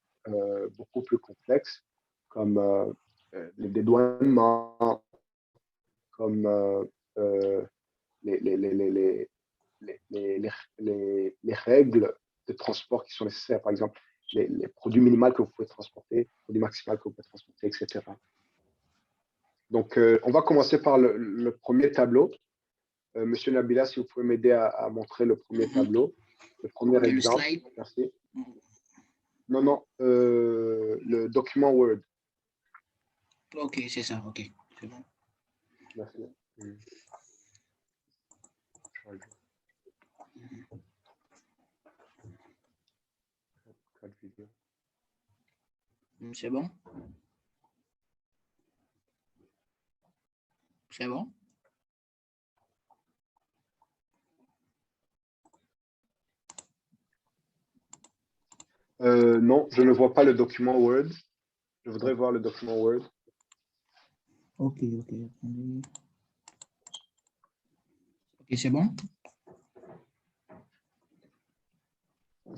beaucoup plus complexes comme les dédouanements, comme les règles de transport qui sont nécessaires, par exemple les produits minimaux que vous pouvez transporter, les produits maximaux que vous pouvez transporter, etc. Donc, on va commencer par le premier tableau. Monsieur Nabila, si vous pouvez m'aider à montrer le premier tableau, le premier exemple. Le slide. Merci. Non, le document Word. OK, c'est ça. OK, c'est bon. Merci. C'est bon? C'est bon? Non, je ne vois pas le document Word. Je voudrais voir le document Word. OK, attendez. OK, c'est bon?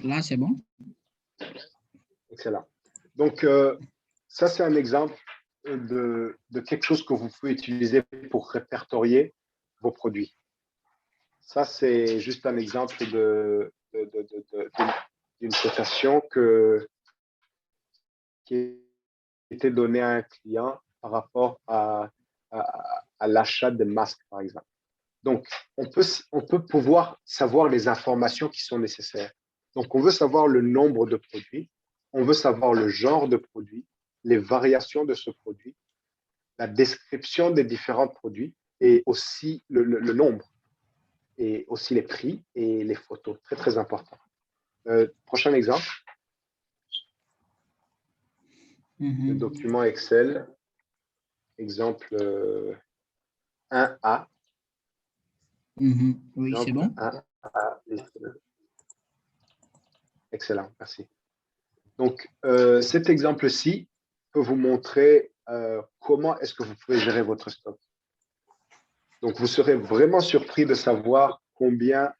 Là, c'est bon. Excellent. Donc, ça, c'est un exemple de quelque chose que vous pouvez utiliser pour répertorier vos produits. Ça, c'est juste un exemple d'une cotation qui était donnée à un client par rapport à l'achat de masques, par exemple. Donc, on peut pouvoir savoir les informations qui sont nécessaires. Donc, on veut savoir le nombre de produits, on veut savoir le genre de produit, les variations de ce produit, la description des différents produits et aussi le nombre, et aussi les prix et les photos. Très, très important. Prochain exemple, le document Excel, exemple 1A. Oui, c'est Exemple bon. 1A. Excellent, merci. Donc, cet exemple-ci peut vous montrer comment est-ce que vous pouvez gérer votre stock. Donc, vous serez vraiment surpris de savoir combien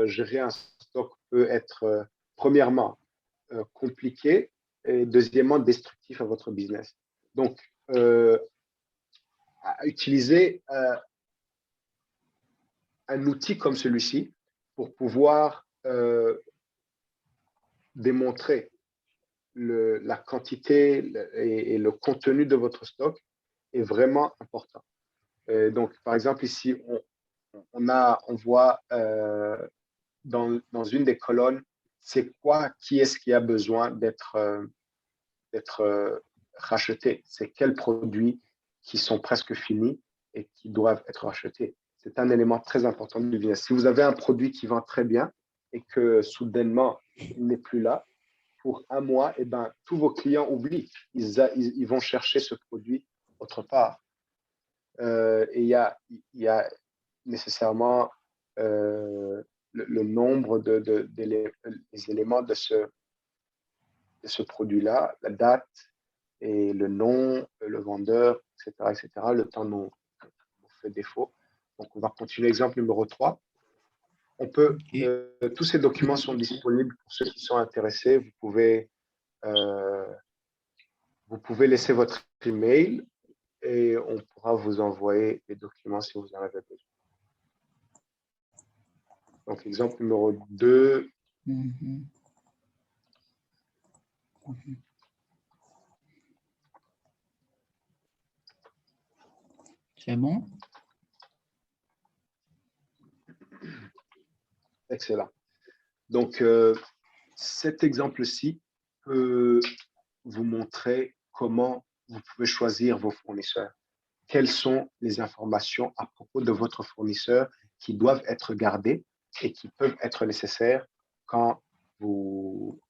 gérer un stock peut être, premièrement, compliqué et deuxièmement, destructif à votre business. Donc, utiliser un outil comme celui-ci pour pouvoir démontrer la quantité et le contenu de votre stock est vraiment important. Donc, par exemple, ici, on voit dans une des colonnes, c'est quoi, qui est-ce qui a besoin d'être racheté? C'est quels produits qui sont presque finis et qui doivent être rachetés? C'est un élément très important du business. Si vous avez un produit qui vend très bien et que soudainement, il n'est plus là, pour un mois, eh ben, tous vos clients oublient. Ils vont chercher ce produit autre part. Et il y a nécessairement le nombre des éléments de ce produit-là, la date et le nom, le vendeur, etc., etc. Le temps nous fait défaut. Donc, on va continuer. Exemple numéro 3. Tous ces documents sont disponibles pour ceux qui sont intéressés. Vous pouvez laisser votre email et on pourra vous envoyer les documents si vous en avez besoin. Donc, exemple numéro 2. C'est bon. Excellent. Donc, cet exemple-ci peut vous montrer comment vous pouvez choisir vos fournisseurs. Quelles sont les informations à propos de votre fournisseur qui doivent être gardées et qui peuvent être nécessaires quand vous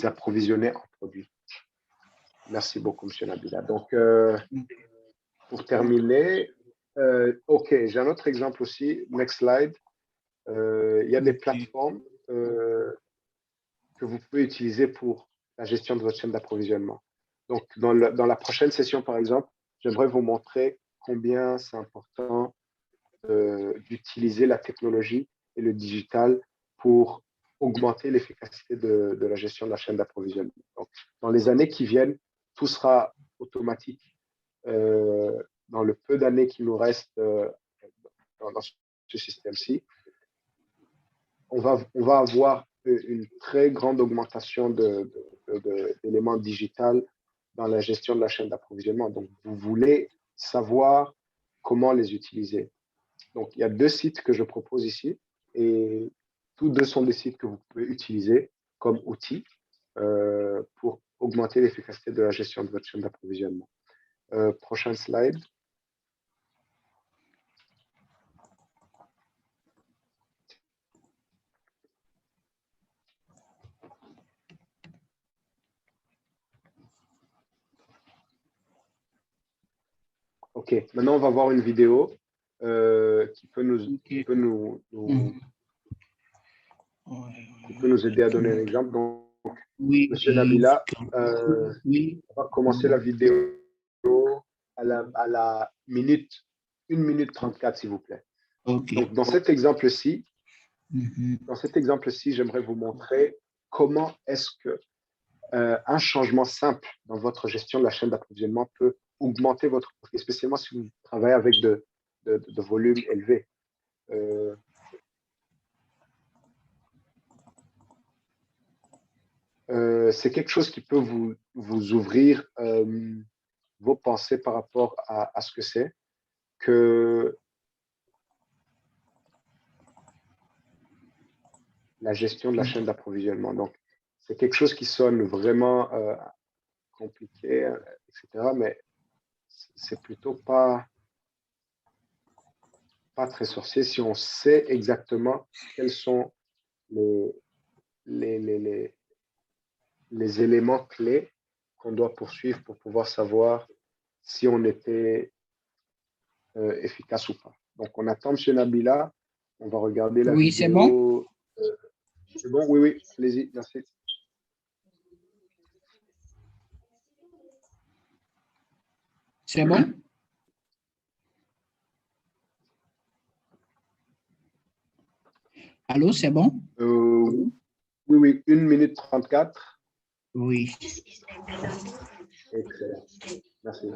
approvisionnez en produits. Merci beaucoup, M. Nabila. Donc, pour terminer, OK, j'ai un autre exemple aussi. Next slide. Il y a des plateformes que vous pouvez utiliser pour la gestion de votre chaîne d'approvisionnement. Donc, dans la prochaine session, par exemple, j'aimerais vous montrer combien c'est important d'utiliser la technologie et le digital pour augmenter l'efficacité de la gestion de la chaîne d'approvisionnement. Donc, dans les années qui viennent, tout sera automatique. Dans le peu d'années qui nous restent dans ce système-ci, on va avoir une très grande augmentation d'éléments digitaux dans la gestion de la chaîne d'approvisionnement. Donc, vous voulez savoir comment les utiliser. Donc, il y a 2 sites que je propose ici et tous 2 sont des sites que vous pouvez utiliser comme outils pour augmenter l'efficacité de la gestion de votre chaîne d'approvisionnement. Prochain slide. OK, maintenant on va voir une vidéo qui peut nous aider à donner un exemple. Donc, oui, Monsieur Nabila, on va commencer la vidéo à la minute, 1 minute 34, s'il vous plaît. OK. Donc, dans cet exemple-ci, Dans cet exemple-ci, j'aimerais vous montrer comment est-ce que un changement simple dans votre gestion de la chaîne d'approvisionnement peut augmenter votre profit, spécialement si vous travaillez avec de volumes élevés. C'est quelque chose qui peut vous ouvrir vos pensées par rapport à ce que c'est que la gestion de la chaîne d'approvisionnement. Donc, c'est quelque chose qui sonne vraiment compliqué, etc., mais c'est plutôt pas très sorcier si on sait exactement quels sont les éléments clés qu'on doit poursuivre pour pouvoir savoir si on était efficace ou pas. Donc, on attend M. Nabila. On va regarder la Oui, vidéo. c'est bon? C'est bon? Oui, oui. Allez-y. Merci. C'est bon? Allô, c'est bon? Oui, oui. 1 minute 34. Oui. Excellent. Merci.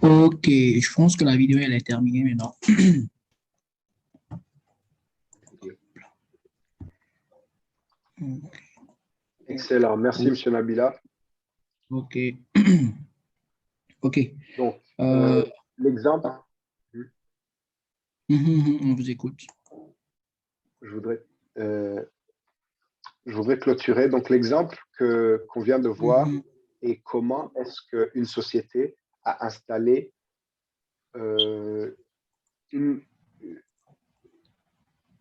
Ok, je pense que la vidéo elle est terminée maintenant. Excellent. Merci, M. Nabila. Ok. Ok. Donc, Euh, l'exemple, on vous écoute. je voudrais clôturer. Donc, l'exemple qu'on vient de voir est comment est-ce qu'une société a installé une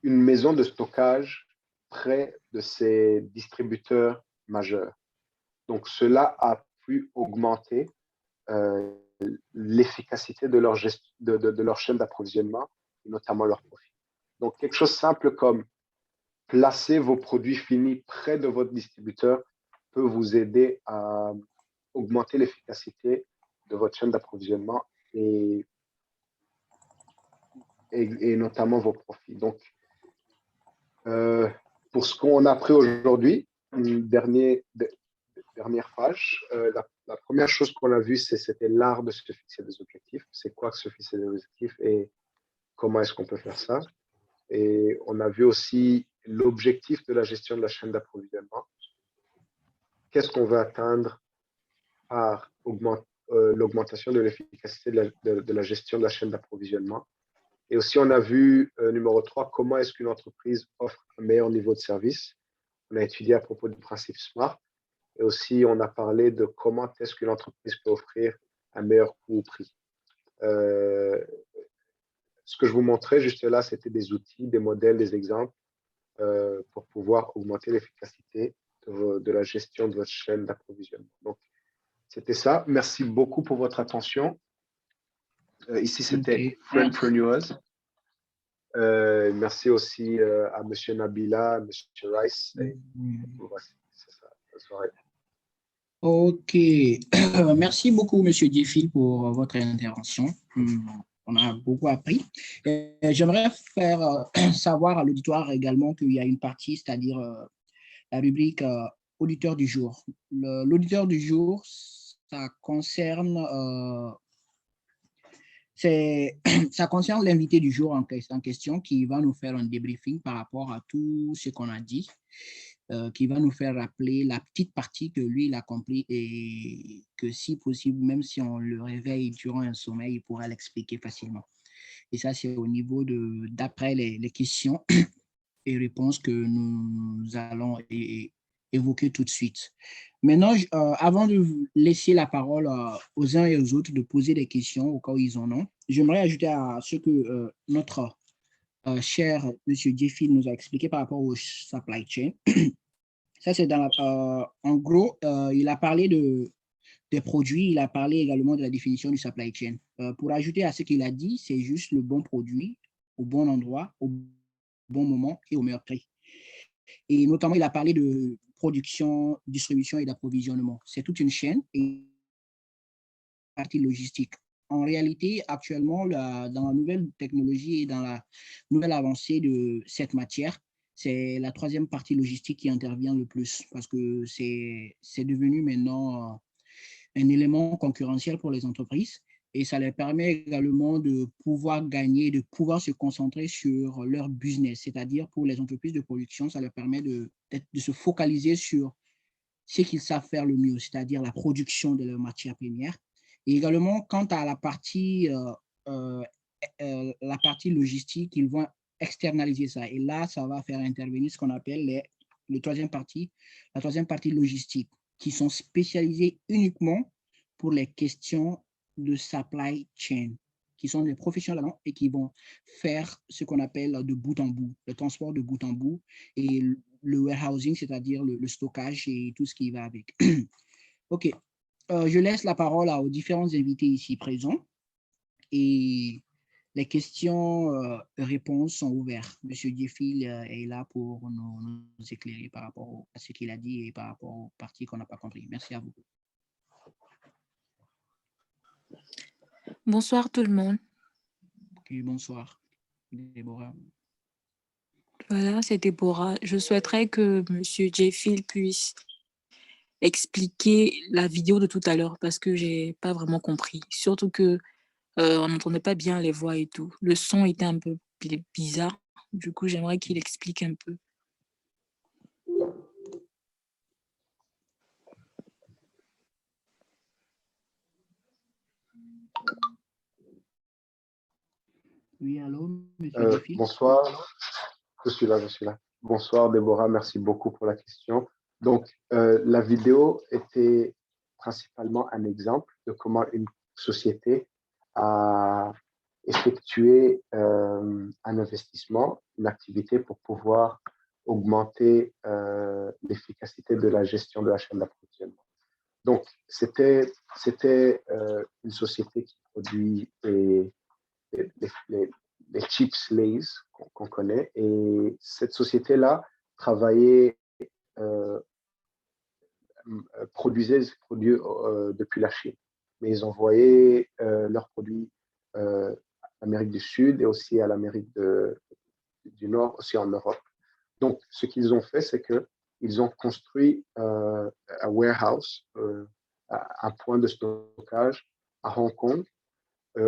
maison de stockage près de ses distributeurs majeurs. Donc, cela a pu augmenter l'efficacité de leur chaîne d'approvisionnement, et notamment leur profit. Donc, quelque chose de simple comme placer vos produits finis près de votre distributeur peut vous aider à augmenter l'efficacité de votre chaîne d'approvisionnement et notamment vos profits. Donc, pour ce qu'on a appris aujourd'hui, une dernière page, la première chose qu'on a vue, c'était l'art de se fixer des objectifs. C'est quoi que se fixer des objectifs et comment est-ce qu'on peut faire ça? Et on a vu aussi l'objectif de la gestion de la chaîne d'approvisionnement. Qu'est-ce qu'on veut atteindre par l'augmentation de l'efficacité de la gestion de la chaîne d'approvisionnement? Et aussi, on a vu, numéro 3, comment est-ce qu'une entreprise offre un meilleur niveau de service. On a étudié à propos du principe SMART. Et aussi, on a parlé de comment est-ce qu'une entreprise peut offrir un meilleur coût au prix. Ce que je vous montrais juste là, c'était des outils, des modèles, des exemples pour pouvoir augmenter l'efficacité de la gestion de votre chaîne d'approvisionnement. Donc, c'était ça. Merci beaucoup pour votre attention. Ici, c'était Friendpreneurs. Merci aussi à M. Nabila, M. Rice. C'est ça, la soirée. Ok. Merci beaucoup, M. Diefil, pour votre intervention. On a beaucoup appris. J'aimerais faire savoir à l'auditoire également qu'il y a une partie, c'est-à-dire la rubrique auditeur du jour. L'auditeur du jour, ça concerne Ça concerne l'invité du jour en question qui va nous faire un débriefing par rapport à tout ce qu'on a dit, qui va nous faire rappeler la petite partie que lui, il a compris et que si possible, même si on le réveille durant un sommeil, il pourra l'expliquer facilement. Et ça, c'est au niveau d'après les questions et réponses que nous allons évoquer tout de suite. Maintenant, avant de vous laisser la parole aux uns et aux autres de poser des questions au cas où ils en ont, j'aimerais ajouter à ce que notre cher M. Jeffy nous a expliqué par rapport au supply chain. Ça, c'est en gros, il a parlé des produits, il a parlé également de la définition du supply chain. Pour ajouter à ce qu'il a dit, c'est juste le bon produit au bon endroit, au bon moment et au meilleur prix. Et notamment, il a parlé de production, distribution et d'approvisionnement. C'est toute une chaîne et une partie logistique. En réalité, actuellement, dans la nouvelle technologie et dans la nouvelle avancée de cette matière, c'est la troisième partie logistique qui intervient le plus parce que c'est devenu maintenant un élément concurrentiel pour les entreprises et ça leur permet également de pouvoir gagner, de pouvoir se concentrer sur leur business, c'est-à-dire pour les entreprises de production, ça leur permet de se focaliser sur ce qu'ils savent faire le mieux, c'est-à-dire la production de leurs matières premières. Et également, quant à la partie logistique, ils vont externaliser ça. Et là, ça va faire intervenir ce qu'on appelle la troisième partie logistique, qui sont spécialisés uniquement pour les questions de supply chain, qui sont des professionnels là-dedans et qui vont faire ce qu'on appelle de bout en bout, le transport de bout en bout et le warehousing, c'est-à-dire le stockage et tout ce qui va avec. OK. Je laisse la parole aux différents invités ici présents et les questions-réponses sont ouvertes. Monsieur Jeffy est là pour nous éclairer par rapport à ce qu'il a dit et par rapport aux parties qu'on n'a pas compris. Merci à vous. Bonsoir tout le monde. Okay, bonsoir, Déborah. Voilà, c'est Déborah. Je souhaiterais que Monsieur Jeffy puisse expliquer la vidéo de tout à l'heure parce que j'ai pas vraiment compris. Surtout que on n'entendait pas bien les voix et tout. Le son était un peu bizarre. Du coup, j'aimerais qu'il explique un peu. Oui, allô, monsieur Jeffy. Bonsoir, je suis là. Bonsoir Déborah, merci beaucoup pour la question. Donc, la vidéo était principalement un exemple de comment une société a effectué un investissement, une activité pour pouvoir augmenter l'efficacité de la gestion de la chaîne d'approvisionnement. Donc, c'était une société qui produit les chips Lay's qu'on connaît. Et cette société-là travaillait, produisait ces produits depuis la Chine. Mais ils envoyaient leurs produits à l'Amérique du Sud et aussi à l'Amérique du Nord, aussi en Europe. Donc, ce qu'ils ont fait, c'est qu'ils ont construit un warehouse, un point de stockage à Hong Kong,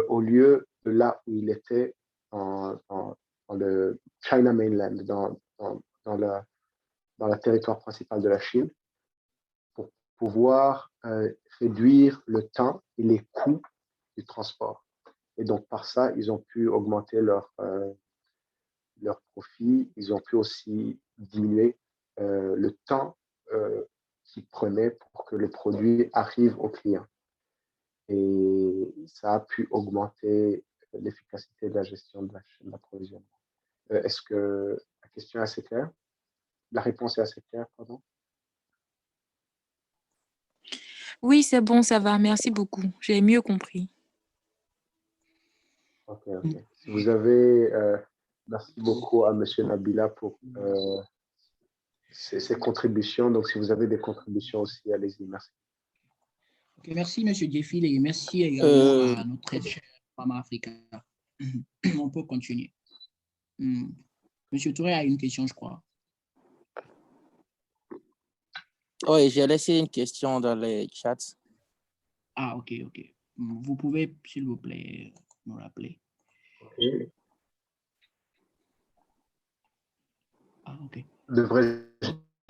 au lieu de là où il était dans le China Mainland, dans le territoire principal de la Chine, pour pouvoir réduire le temps et les coûts du transport. Et donc, par ça, ils ont pu augmenter leur profit. Ils ont pu aussi diminuer le temps qu'ils prenaient pour que le produit arrive au client. Et ça a pu augmenter l'efficacité de la gestion de la chaîne d'approvisionnement. Est-ce que la question est assez claire? La réponse est assez claire, pardon? Oui, c'est bon, ça va. Merci beaucoup. J'ai mieux compris. Ok. Si vous avez, merci beaucoup à M. Nabila pour ses contributions. Donc, si vous avez des contributions aussi, allez-y. Merci. Okay, merci, M. Jeffy, et merci également à notre très cher Mama Africa. On peut continuer. Monsieur Touré a une question, je crois. Oui, j'ai laissé une question dans les chats. Ah, ok. Vous pouvez, s'il vous plaît, me rappeler. Ok. Ah, ok. Devrais-je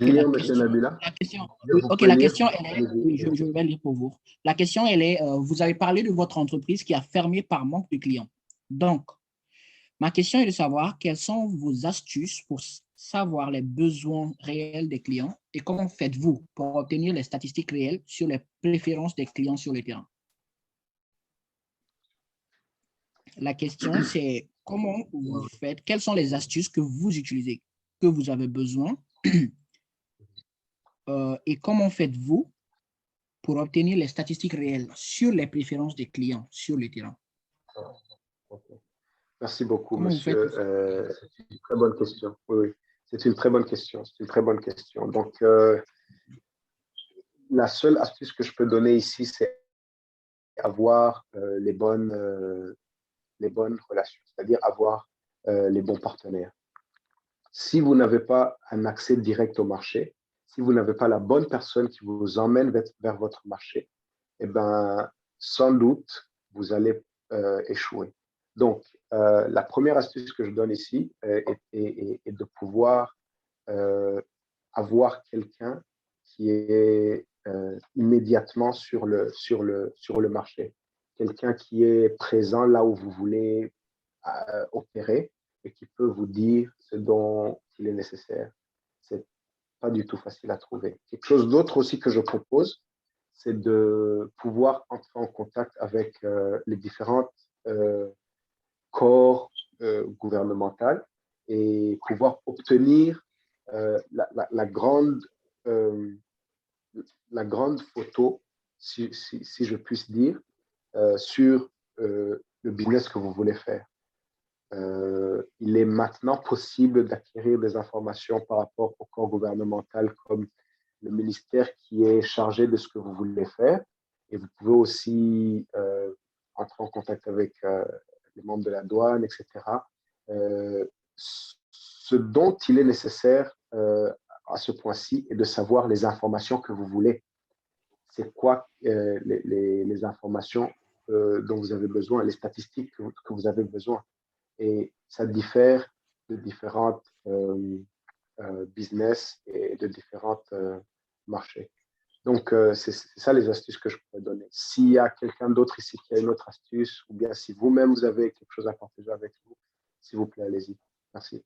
Ok, la lire, monsieur question, Nabila? oui, Vous ok, pouvez la lire? question, elle est, Allez-y. oui, je vais lire pour vous. La question, elle est, vous avez parlé de votre entreprise qui a fermé par manque de clients. Donc, ma question est de savoir quelles sont vos astuces pour savoir les besoins réels des clients et comment faites-vous pour obtenir les statistiques réelles sur les préférences des clients sur le terrain. La question, c'est comment vous faites, quelles sont les astuces que vous utilisez, que vous avez besoin et comment faites-vous pour obtenir les statistiques réelles sur les préférences des clients sur le terrain. Ok. Merci beaucoup, Comment vous faites? monsieur. C'est une très bonne question. Oui, oui. C'est une très bonne question. C'est une très bonne question. Donc, la seule astuce que je peux donner ici, c'est avoir les bonnes relations, c'est-à-dire avoir les bons partenaires. Si vous n'avez pas un accès direct au marché, si vous n'avez pas la bonne personne qui vous emmène vers votre marché, eh ben, sans doute, vous allez échouer. Donc, la première astuce que je donne ici est de pouvoir avoir quelqu'un qui est immédiatement sur le marché, quelqu'un qui est présent là où vous voulez opérer et qui peut vous dire ce dont il est nécessaire. C'est pas du tout facile à trouver. Quelque chose d'autre aussi que je propose, c'est de pouvoir entrer en contact avec les différentes corps gouvernementaux et pouvoir obtenir la grande photo, si je puisse dire, sur le business que vous voulez faire. Il est maintenant possible d'acquérir des informations par rapport au corps gouvernemental comme le ministère qui est chargé de ce que vous voulez faire. Et vous pouvez aussi entrer en contact avec les membres de la douane, etc. Ce dont il est nécessaire à ce point-ci est de savoir les informations que vous voulez. C'est quoi les informations dont vous avez besoin, les statistiques que vous avez besoin. Et ça diffère de différentes business et de différents marchés. Donc, c'est ça les astuces que je pourrais donner. S'il y a quelqu'un d'autre ici qui a une autre astuce, ou bien si vous-même vous avez quelque chose à partager avec vous, s'il vous plaît, allez-y. Merci.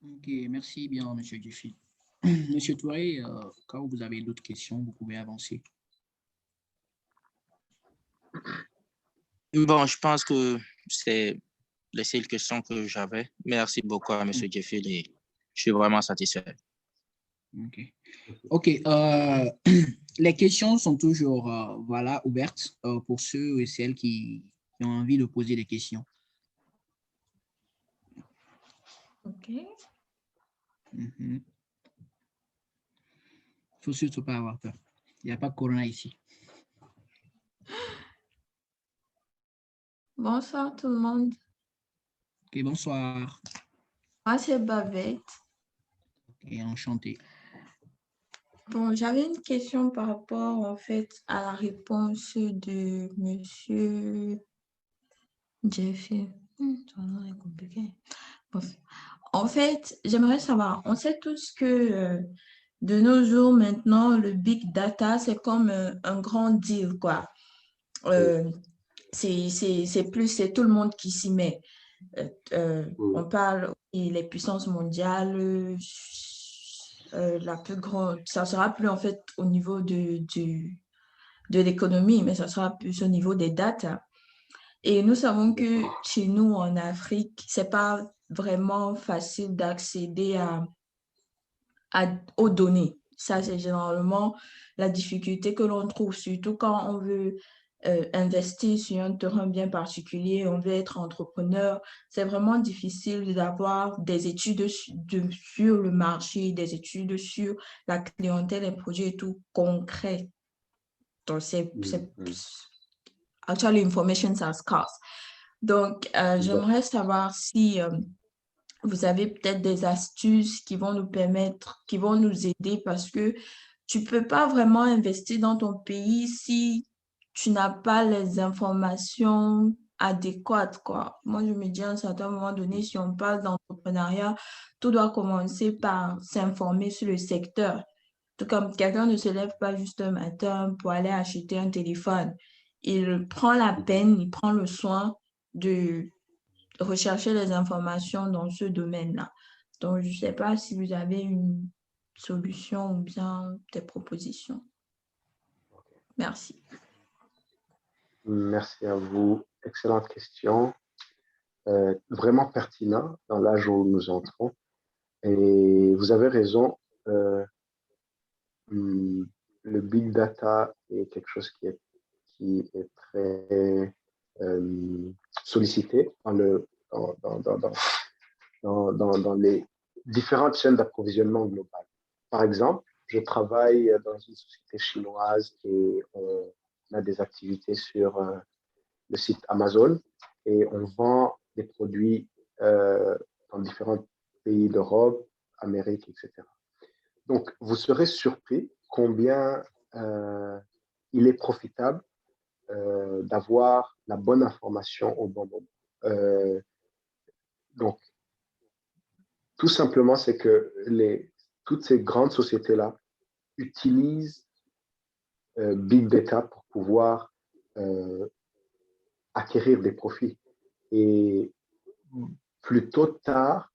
Ok, merci bien, monsieur Jeffy. Monsieur Touré, quand vous avez d'autres questions, vous pouvez avancer. Bon, je pense que c'est les seules questions que j'avais. Merci beaucoup à monsieur Jeffy et je suis vraiment satisfait. Ok, les questions sont toujours voilà, ouvertes pour ceux et celles qui ont envie de poser des questions. Ok. Il faut surtout pas avoir peur. Il n'y a pas de corona ici. Bonsoir tout le monde. Ok, bonsoir. Moi, c'est Bavette. Et enchanté. Bon, j'avais une question par rapport en fait à la réponse de monsieur Jeffy. Son nom est compliqué. Bon. En fait, j'aimerais savoir, on sait tous que de nos jours maintenant, le big data, c'est comme un grand deal, quoi. C'est tout le monde qui s'y met. On parle des puissances mondiales, la plus grande, ça sera plus en fait au niveau de l'économie, mais ça sera plus au niveau des data. Et nous savons que chez nous en Afrique, c'est pas vraiment facile d'accéder aux données. Ça, c'est généralement la difficulté que l'on trouve, surtout quand on veut investir sur un terrain bien particulier, on veut être entrepreneur. C'est vraiment difficile d'avoir des études sur le marché, des études sur la clientèle, les projets et tout concret. Donc, actually, information are scarce. Donc, j'aimerais savoir si vous avez peut-être des astuces qui vont nous permettre, qui vont nous aider parce que tu ne peux pas vraiment investir dans ton pays si tu n'as pas les informations adéquates, quoi. Moi, je me dis à un certain moment donné, si on parle d'entrepreneuriat, tout doit commencer par s'informer sur le secteur. Tout comme quelqu'un ne se lève pas juste un matin pour aller acheter un téléphone. Il prend la peine, il prend le soin de rechercher les informations dans ce domaine-là. Donc, je ne sais pas si vous avez une solution ou bien des propositions. Merci. Merci à vous. Excellente question. Vraiment pertinent dans l'âge où nous entrons. Et vous avez raison. Le big data est quelque chose qui est très sollicité dans les différentes chaînes d'approvisionnement globales. Par exemple, je travaille dans une société chinoise et on a des activités sur le site Amazon et on vend des produits dans différents pays d'Europe, Amérique, etc. Donc, vous serez surpris combien il est profitable d'avoir la bonne information au bon moment. Donc, tout simplement, c'est que toutes ces grandes sociétés-là utilisent Big Data pour pouvoir acquérir des profits. Et plus tôt tard,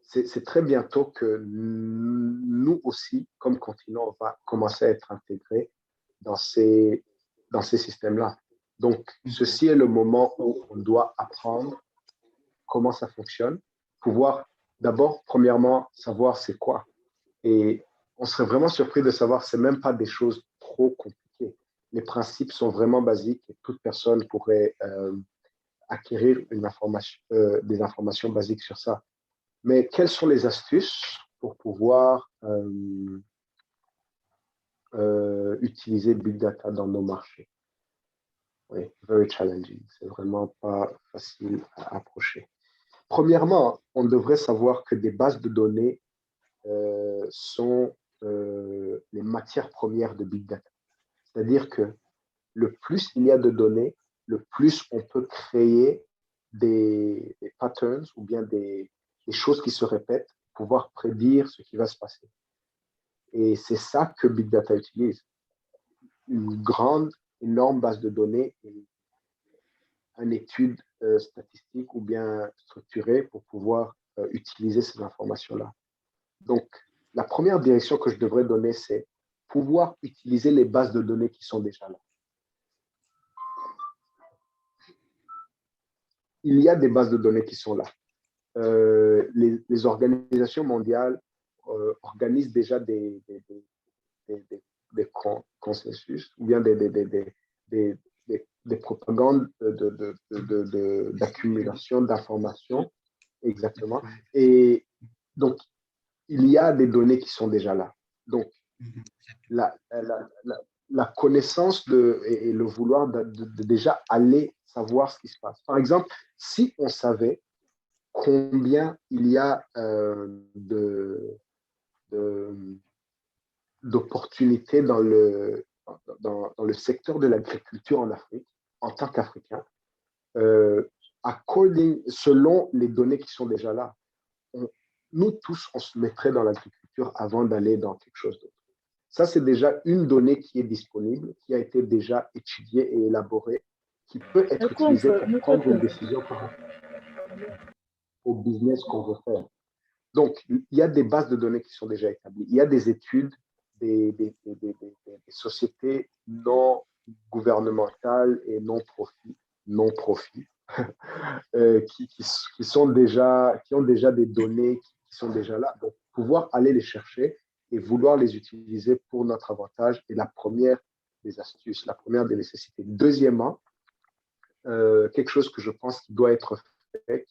c'est très bientôt que nous aussi, comme continent, on va commencer à être intégrés dans ces systèmes-là. Donc, ceci est le moment où on doit apprendre comment ça fonctionne, pouvoir d'abord, premièrement, savoir c'est quoi. Et on serait vraiment surpris de savoir que ce n'est même pas des choses trop compliquées. Les principes sont vraiment basiques et toute personne pourrait acquérir des informations basiques sur ça. Mais quelles sont les astuces pour pouvoir utiliser Big Data dans nos marchés? Oui, very challenging. C'est vraiment pas facile à approcher. Premièrement, on devrait savoir que des bases de données sont les matières premières de Big Data. C'est-à-dire que le plus il y a de données, le plus on peut créer des patterns ou bien des choses qui se répètent, pouvoir prédire ce qui va se passer. Et c'est ça que Big Data utilise. Une grande, énorme base de données et une étude statistique ou bien structurée pour pouvoir utiliser ces informations-là. Donc, la première direction que je devrais donner, c'est pouvoir utiliser les bases de données qui sont déjà là. Il y a des bases de données qui sont là. Les organisations mondiales organisent déjà des consensus ou bien des propagandes d'accumulation d'informations, exactement. Et donc, il y a des données qui sont déjà là. Donc, la connaissance et le vouloir de déjà aller savoir ce qui se passe. Par exemple, si on savait combien il y a d'opportunités dans le secteur de l'agriculture en Afrique, en tant qu'Africain, selon les données qui sont déjà là, nous tous, on se mettrait dans l'agriculture avant d'aller dans quelque chose d'autre. Ça, c'est déjà une donnée qui est disponible, qui a été déjà étudiée et élaborée, qui peut être utilisée pour prendre une décision par rapport au business qu'on veut faire. Donc, il y a des bases de données qui sont déjà établies. Il y a des études, des sociétés non gouvernementales et non profit qui ont déjà des données qui sont déjà là. Donc, pouvoir aller les chercher et vouloir les utiliser pour notre avantage est la première des astuces, la première des nécessités. Deuxièmement, quelque chose que je pense qui doit être fait,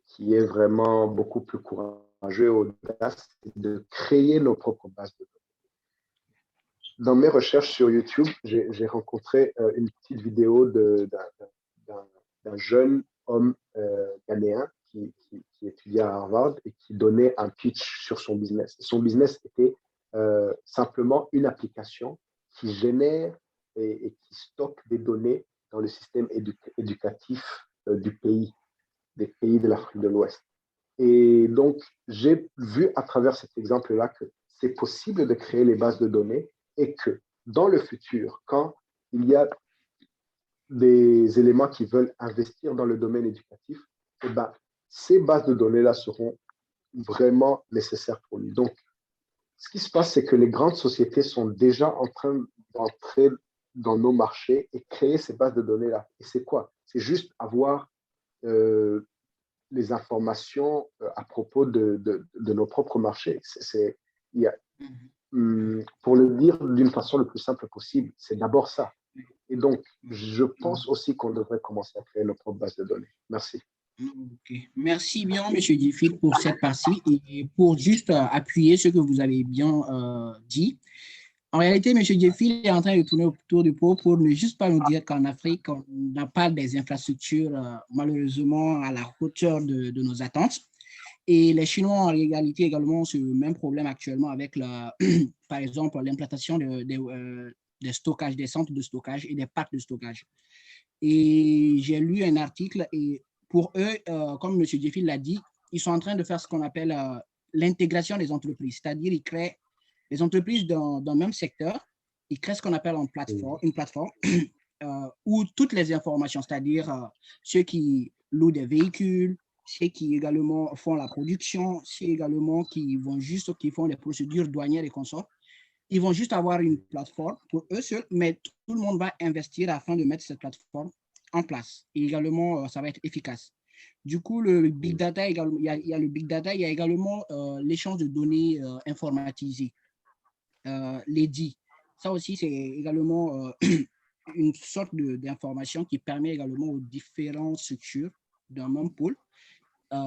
qui est vraiment beaucoup plus courageux et audace, c'est de créer nos propres bases de données. Dans mes recherches sur YouTube, j'ai rencontré une petite vidéo d'un jeune homme ghanéen qui étudiait à Harvard et qui donnait un pitch sur son business. Son business était simplement une application qui génèrent et qui stockent des données dans le système éducatif des pays de l'Afrique de l'Ouest. Et donc, j'ai vu à travers cet exemple-là que c'est possible de créer les bases de données et que dans le futur, quand il y a des éléments qui veulent investir dans le domaine éducatif, eh ben, ces bases de données-là seront vraiment nécessaires pour lui. Donc, ce qui se passe, c'est que les grandes sociétés sont déjà en train d'entrer dans nos marchés et créer ces bases de données-là. Et c'est quoi? C'est juste avoir les informations à propos de nos propres marchés. Pour le dire d'une façon le plus simple possible, c'est d'abord ça. Et donc, je pense aussi qu'on devrait commencer à créer nos propres bases de données. Merci. Okay. Merci bien, M. Dufil, pour cette partie et pour juste appuyer ce que vous avez bien dit. En réalité, M. Dufil est en train de tourner autour du pot pour ne juste pas nous dire qu'en Afrique, on n'a pas des infrastructures malheureusement à la hauteur de nos attentes. Et les Chinois en réalité également ce même problème actuellement avec, par exemple, l'implantation des stockages, des centres de stockage et des parcs de stockage. Et j'ai lu un article et pour eux, comme M. Dufil l'a dit, ils sont en train de faire ce qu'on appelle l'intégration des entreprises, c'est-à-dire ils créent les entreprises dans le même secteur, ils créent ce qu'on appelle une plateforme où toutes les informations, c'est-à-dire ceux qui louent des véhicules, ceux qui également font la production, ceux également qui font les procédures douanières et consorts, ils vont juste avoir une plateforme pour eux seuls, mais tout le monde va investir afin de mettre cette plateforme en place. Et également, ça va être efficace. Du coup, le big data, il y a le big data, il y a également l'échange de données informatisées, l'EDI. Ça aussi, c'est également une sorte d'information qui permet également aux différentes structures d'un même pôle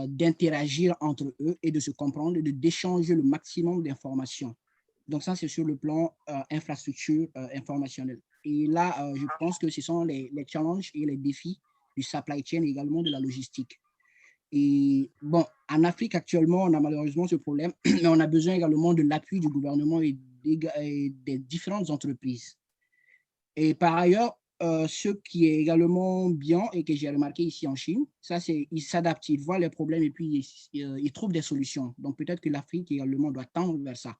d'interagir entre eux et de se comprendre et d'échanger le maximum d'informations. Donc ça, c'est sur le plan infrastructure informationnelle. Et là, je pense que ce sont les challenges et les défis du supply chain et également de la logistique. Et bon, en Afrique actuellement, on a malheureusement ce problème, mais on a besoin également de l'appui du gouvernement et des différentes entreprises. Et par ailleurs, ce qui est également bien et que j'ai remarqué ici en Chine, ça c'est ils s'adaptent, ils voient les problèmes et puis ils trouvent des solutions. Donc peut-être que l'Afrique également doit tendre vers ça.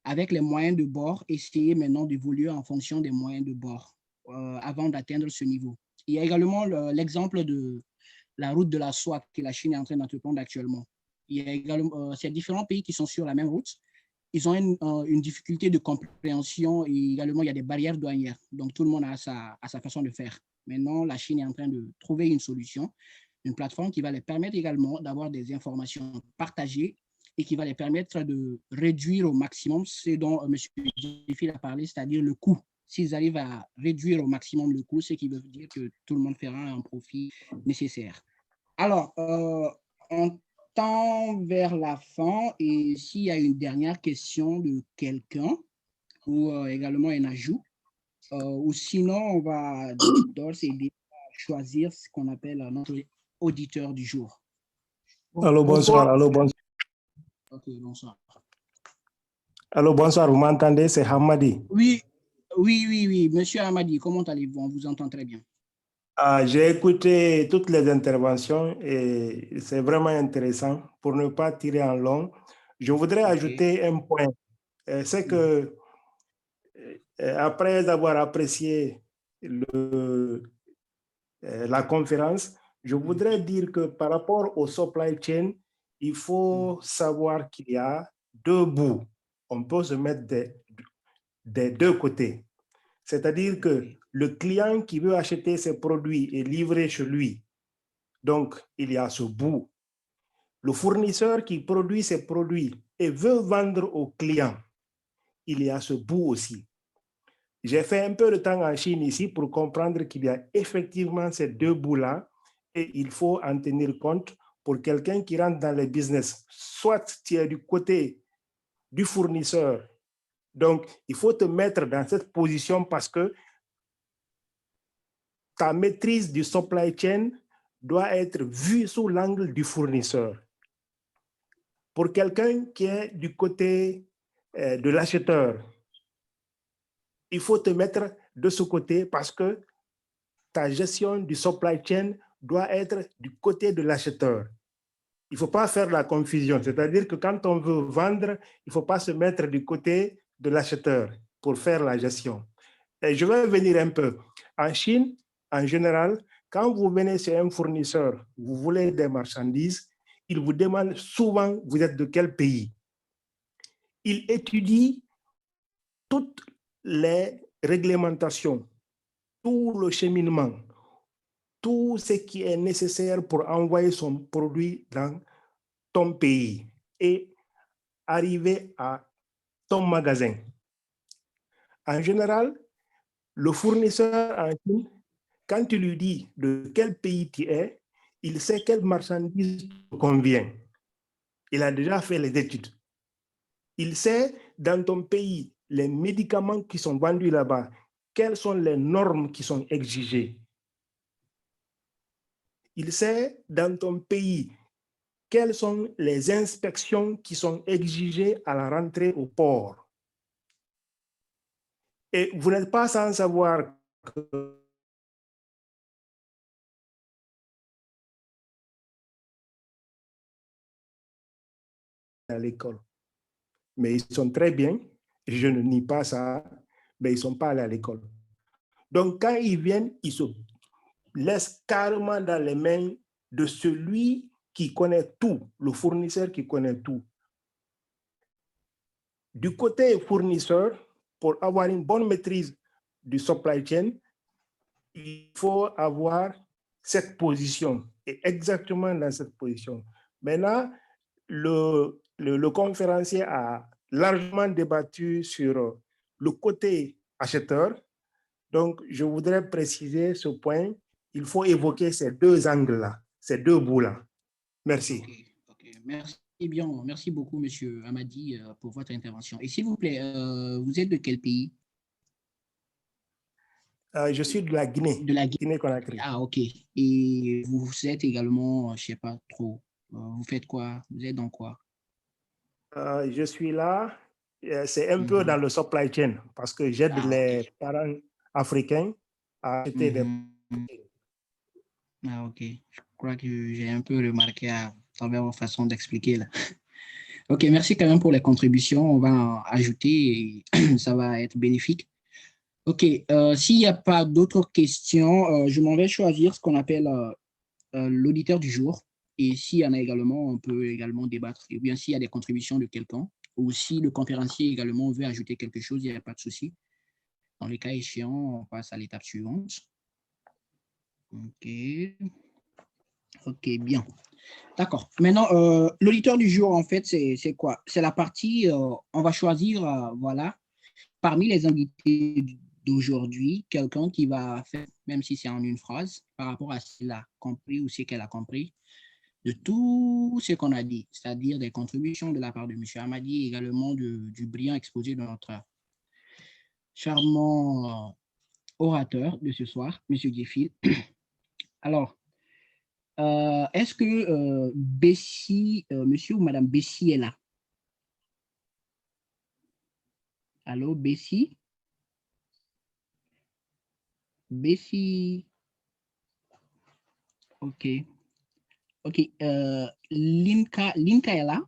Avec les moyens de bord, essayer maintenant d'évoluer en fonction des moyens de bord avant d'atteindre ce niveau. Il y a également l'exemple de la route de la soie que la Chine est en train d'entreprendre actuellement. Il y a également ces différents pays qui sont sur la même route. Ils ont une difficulté de compréhension et également il y a des barrières douanières. Donc tout le monde a sa façon de faire. Maintenant, la Chine est en train de trouver une solution, une plateforme qui va les permettre également d'avoir des informations partagées et qui va les permettre de réduire au maximum ce dont M. Dufil a parlé, c'est-à-dire le coût. S'ils arrivent à réduire au maximum le coût, ce qui veut dire que tout le monde fera un profit nécessaire. Alors, on tend vers la fin et s'il y a une dernière question de quelqu'un ou également un ajout, ou sinon on va d'ores et déjà choisir ce qu'on appelle notre auditeur du jour. Allô, bonsoir. Allô, bonsoir. Ok, bonsoir. Allô, bonsoir. Vous m'entendez? C'est Hamadi. Oui. Monsieur Hamadi, comment allez-vous? On vous entend très bien. J'ai écouté toutes les interventions et c'est vraiment intéressant. Pour ne pas tirer en long, je voudrais ajouter un point. C'est que après avoir apprécié la conférence, je voudrais dire que par rapport au supply chain, il faut savoir qu'il y a deux bouts. On peut se mettre des deux côtés. C'est-à-dire que le client qui veut acheter ses produits et livrer chez lui, donc il y a ce bout. Le fournisseur qui produit ses produits et veut vendre au client, il y a ce bout aussi. J'ai fait un peu de temps en Chine ici pour comprendre qu'il y a effectivement ces deux bouts-là et il faut en tenir compte pour quelqu'un qui rentre dans le business. Soit tu es du côté du fournisseur, donc il faut te mettre dans cette position parce que ta maîtrise du supply chain doit être vue sous l'angle du fournisseur. Pour quelqu'un qui est du côté de l'acheteur, il faut te mettre de ce côté parce que ta gestion du supply chain doit être du côté de l'acheteur. Il ne faut pas faire la confusion. C'est-à-dire que quand on veut vendre, il ne faut pas se mettre du côté de l'acheteur pour faire la gestion. Et je vais venir un peu. En Chine, en général, quand vous venez chez un fournisseur, vous voulez des marchandises, il vous demande souvent, vous êtes de quel pays? Il étudie toutes les réglementations, tout le cheminement, tout ce qui est nécessaire pour envoyer son produit dans ton pays et arriver à ton magasin. En général, le fournisseur en Chine, quand tu lui dis de quel pays tu es, il sait quelle marchandise te convient. Il a déjà fait les études. Il sait dans ton pays les médicaments qui sont vendus là-bas, quelles sont les normes qui sont exigées. Il sait dans ton pays quelles sont les inspections qui sont exigées à la rentrée au port. Et vous n'êtes pas sans savoir que à l'école. Mais ils sont très bien, je ne nie pas ça, mais ils ne sont pas allés à l'école. Donc, quand ils viennent, ils se laissent carrément dans les mains de celui qui connaît tout, le fournisseur qui connaît tout. Du côté fournisseur, pour avoir une bonne maîtrise du supply chain, il faut avoir cette position, et exactement dans cette position. Maintenant, le conférencier a largement débattu sur le côté acheteur. Donc, je voudrais préciser ce point. Il faut évoquer ces deux angles-là, ces deux bouts-là. Merci. Okay. Merci bien. Merci beaucoup, Monsieur Amadi, pour votre intervention. Et s'il vous plaît, vous êtes de quel pays? Je suis de la Guinée. De la Guinée-Conakry. Ah, ok. Et vous êtes également, je ne sais pas trop, vous faites quoi? Vous êtes dans quoi? Je suis là, c'est un peu dans le supply chain parce que j'aide les parents africains à acheter des... Ah, ok. Je crois que j'ai un peu remarqué à travers votre façon d'expliquer là. Ok, merci quand même pour les contributions. On va en ajouter et ça va être bénéfique. Ok, s'il n'y a pas d'autres questions, je m'en vais choisir ce qu'on appelle l'auditeur du jour. Et s'il y en a également, on peut également débattre. Et bien, s'il y a des contributions de quelqu'un, ou si le conférencier également veut ajouter quelque chose, il n'y a pas de souci. Dans les cas échéants, on passe à l'étape suivante. Ok. Ok, bien. D'accord. Maintenant, l'auditeur du jour, en fait, c'est quoi? C'est la partie, on va choisir, voilà, parmi les invités d'aujourd'hui, quelqu'un qui va faire, même si c'est en une phrase, par rapport à ce qu'il a compris ou ce qu'elle a compris, de tout ce qu'on a dit, c'est-à-dire des contributions de la part de M. Amadi, également du brillant exposé de notre charmant orateur de ce soir, M. Djefil. Alors, est-ce que Bessie, monsieur ou madame Bessie est là? Allô, Bessie? Bessie? Ok. Ok. Linka est là?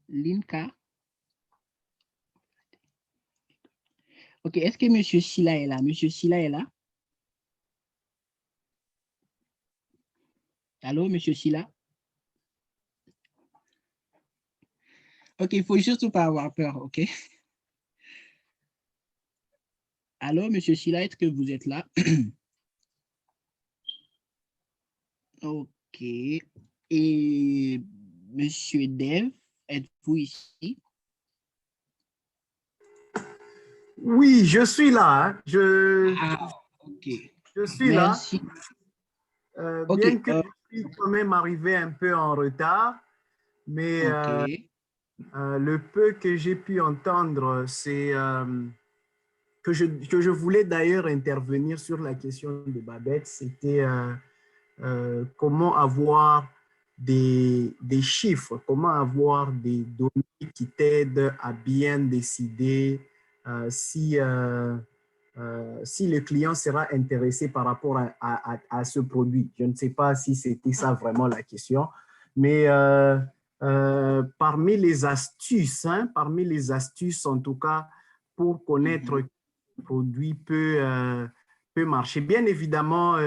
Linka? Ok. Est-ce que monsieur Silla est là? Monsieur Silla est là? Allô, monsieur Silla? Ok, il ne faut surtout pas avoir peur, ok? Allô, monsieur Silla, est-ce que vous êtes là? Ok. Et monsieur Dev, êtes-vous ici? Oui, je suis là. Hein. Ok. Je suis Merci. là. Ok, Bien que je suis quand même arrivé un peu en retard, mais le peu que j'ai pu entendre, c'est que je voulais d'ailleurs intervenir sur la question de Babette, c'était comment avoir des chiffres, comment avoir des données qui t'aident à bien décider si le client sera intéressé par rapport à ce produit. Je ne sais pas si c'était ça vraiment la question, mais parmi les astuces, en tout cas, pour connaître quel produit peut marcher. Bien évidemment,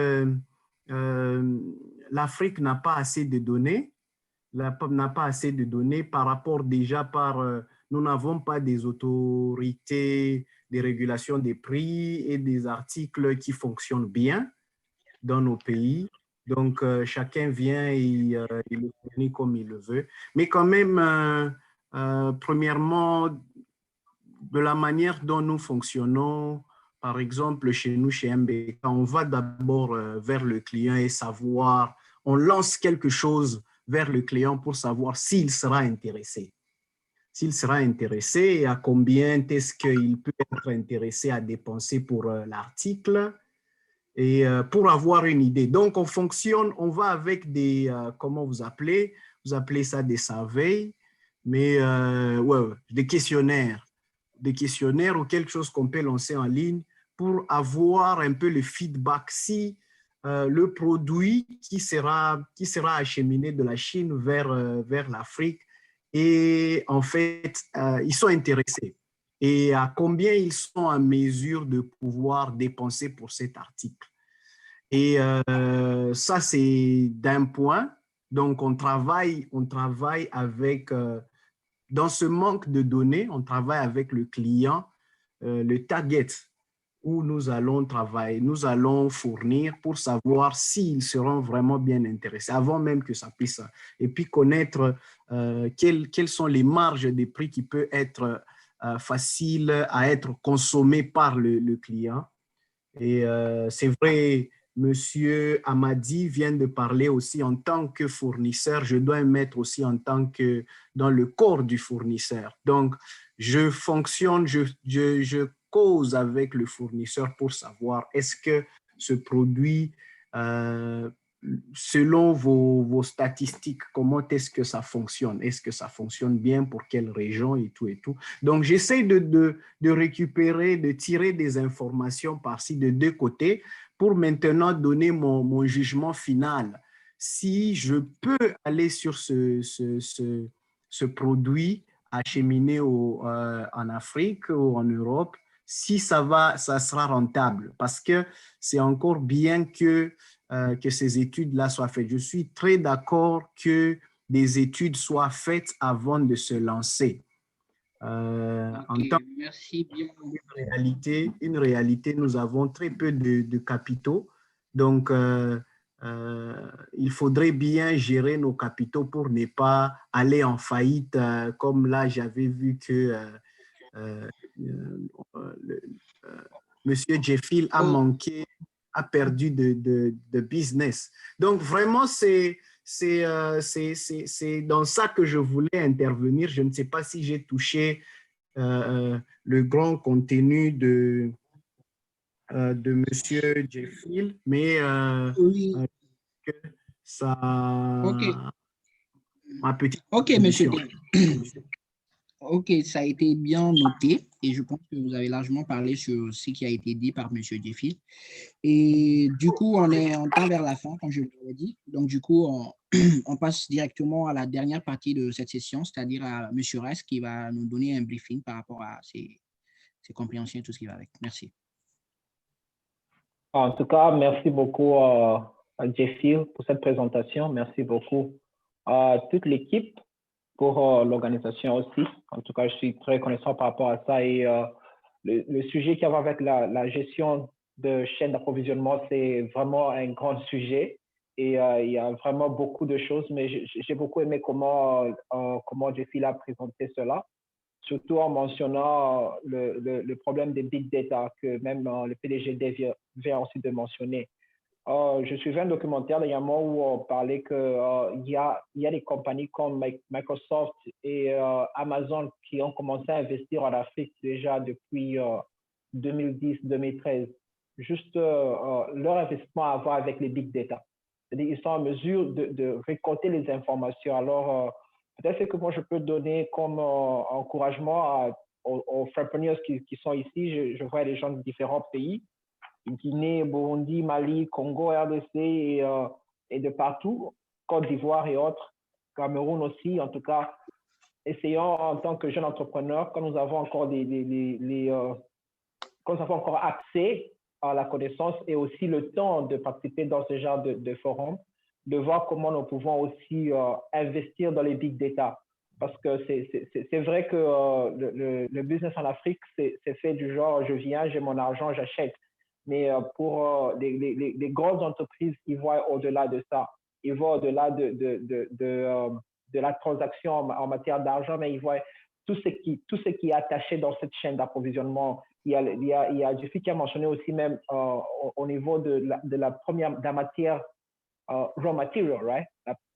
l'Afrique n'a pas assez de données, par rapport déjà nous n'avons pas des autorités de régulation des prix et des articles qui fonctionnent bien dans nos pays. Donc, chacun vient et il le fournit comme il le veut. Mais quand même, premièrement, de la manière dont nous fonctionnons, par exemple, chez nous, chez MBK, on va d'abord vers le client et savoir, on lance quelque chose vers le client pour savoir s'il sera intéressé. S'il sera intéressé et à combien est-ce qu'il peut être intéressé à dépenser pour l'article et pour avoir une idée. Donc, on va avec des, comment vous appelez ça des surveys, mais ouais, des questionnaires ou quelque chose qu'on peut lancer en ligne pour avoir un peu le feedback si le produit qui sera acheminé de la Chine vers l'Afrique et en fait, ils sont intéressés et à combien ils sont en mesure de pouvoir dépenser pour cet article. Et ça, c'est d'un point. Donc, on travaille avec, dans ce manque de données, on travaille avec le client, le target où nous allons travailler, nous allons fournir pour savoir s'ils seront vraiment bien intéressés avant même que ça puisse, et puis connaître quelles sont les marges des prix qui peuvent être faciles à être consommés par le client. Et c'est vrai, Monsieur Amadi vient de parler aussi en tant que fournisseur, je dois mettre aussi en tant que dans le corps du fournisseur. Donc, je fonctionne, je cause avec le fournisseur pour savoir est-ce que ce produit, selon vos statistiques, comment est-ce que ça fonctionne? Est-ce que ça fonctionne bien pour quelle région et tout et tout? Donc, j'essaie de récupérer, de tirer des informations par-ci de deux côtés pour maintenant donner mon jugement final. Si je peux aller sur ce produit acheminé en Afrique ou en Europe, si ça sera rentable, parce que c'est encore bien que ces études-là soient faites. Je suis très d'accord que des études soient faites avant de se lancer. En tant merci bien. Une réalité, nous avons très peu de capitaux. Donc, il faudrait bien gérer nos capitaux pour ne pas aller en faillite, comme là, j'avais vu que Monsieur Jeffil a perdu de business. Donc, vraiment, c'est dans ça que je voulais intervenir. Je ne sais pas si j'ai touché le grand contenu de Monsieur Jeffil, mais Oui. ça Ok. ma petite Ok, monsieur. Ok, ça a été bien noté et je pense que vous avez largement parlé sur ce qui a été dit par monsieur Jeffil. Et du coup, on tend vers la fin, comme je l'avais dit. Donc, du coup, on passe directement à la dernière partie de cette session, c'est-à-dire à monsieur Rice qui va nous donner un briefing par rapport à ses compréhensions et tout ce qui va avec. Merci. En tout cas, merci beaucoup à Jeffil pour cette présentation. Merci beaucoup à toute l'équipe pour l'organisation aussi. En tout cas, je suis très reconnaissant par rapport à ça. Et le sujet qui va avec la gestion de chaîne d'approvisionnement, c'est vraiment un grand sujet. Et il y a vraiment beaucoup de choses, mais j'ai beaucoup aimé comment Jeffil a présenté cela, surtout en mentionnant le problème des big data que même le PDG vient aussi de mentionner. Je suivais un documentaire également où on parlait qu'il y a des compagnies comme Microsoft et Amazon qui ont commencé à investir en Afrique déjà depuis 2010-2013. Juste leur investissement à voir avec les big data. Ils sont en mesure de récolter les informations. Alors, peut-être que moi, je peux donner comme encouragement aux entrepreneurs qui sont ici. Je vois les gens de différents pays, Guinée, Burundi, Mali, Congo, RDC et de partout, Côte d'Ivoire et autres, Cameroun aussi. En tout cas, essayons en tant que jeunes entrepreneurs, quand nous avons encore quand nous avons encore accès à la connaissance et aussi le temps de participer dans ce genre de forum, de voir comment nous pouvons aussi investir dans les big data. Parce que c'est vrai que le business en Afrique, c'est fait du genre, je viens, j'ai mon argent, j'achète. Mais pour les grosses entreprises, ils voient au-delà de ça. Ils voient au-delà de la transaction en matière d'argent, mais ils voient tout ce qui est attaché dans cette chaîne d'approvisionnement. Il y a Jeffy qui a mentionné aussi même au niveau de la matière raw material, right?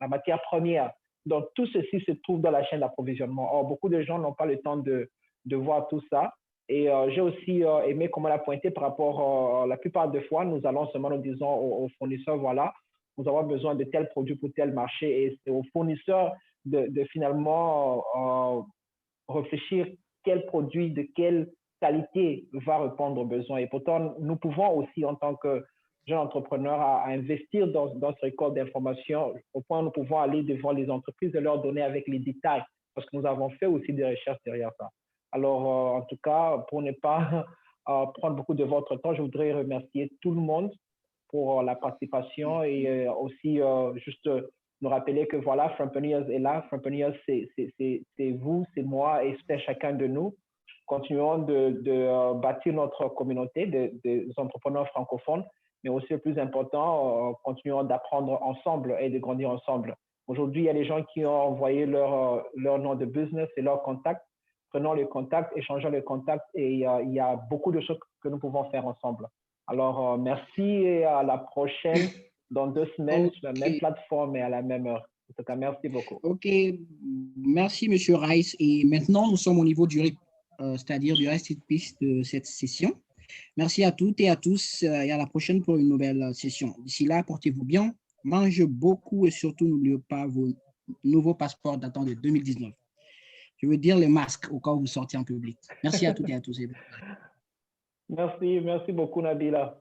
La matière première. Donc, tout ceci se trouve dans la chaîne d'approvisionnement. Or, beaucoup de gens n'ont pas le temps de voir tout ça. Et j'ai aussi aimé comment elle a pointé par rapport, la plupart des fois, nous allons seulement, nous disons aux fournisseurs, voilà, nous avons besoin de tel produit pour tel marché. Et c'est aux fournisseurs de finalement réfléchir quel produit, de quelle qualité va répondre aux besoins. Et pourtant, nous pouvons aussi, en tant que jeunes entrepreneurs, à investir dans ce record d'informations, au point où nous pouvons aller devant les entreprises et leur donner avec les détails, parce que nous avons fait aussi des recherches derrière ça. Alors, en tout cas, pour ne pas prendre beaucoup de votre temps, je voudrais remercier tout le monde pour la participation et aussi juste nous rappeler que voilà, Frempreneurs est là. Frempreneurs, c'est vous, c'est moi et c'est chacun de nous. Continuons de bâtir notre communauté des entrepreneurs francophones, mais aussi le plus important, continuons d'apprendre ensemble et de grandir ensemble. Aujourd'hui, il y a des gens qui ont envoyé leur nom de business et leur contact. Prenons les contacts, échangeons les contacts et il y a beaucoup de choses que nous pouvons faire ensemble. Alors, merci et à la prochaine dans 2 semaines sur la même plateforme et à la même heure. En tout cas, merci beaucoup. OK, merci M. Rice. Et maintenant, nous sommes au niveau c'est-à-dire du reste de cette session. Merci à toutes et à tous et à la prochaine pour une nouvelle session. D'ici là, portez-vous bien, mangez beaucoup et surtout n'oubliez pas vos nouveaux passeports datant de 2019. Je veux dire les masques au cas où vous sortez en public. Merci à toutes et à tous. Merci beaucoup Nabila.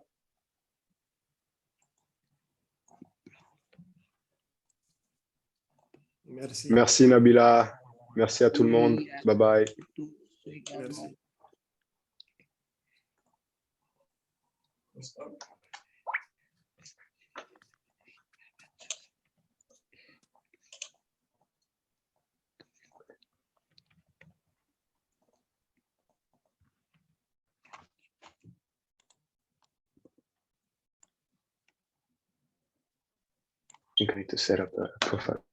Merci Nabila. Merci à tout le monde. Bye bye. Merci. I'm going to set up a profile.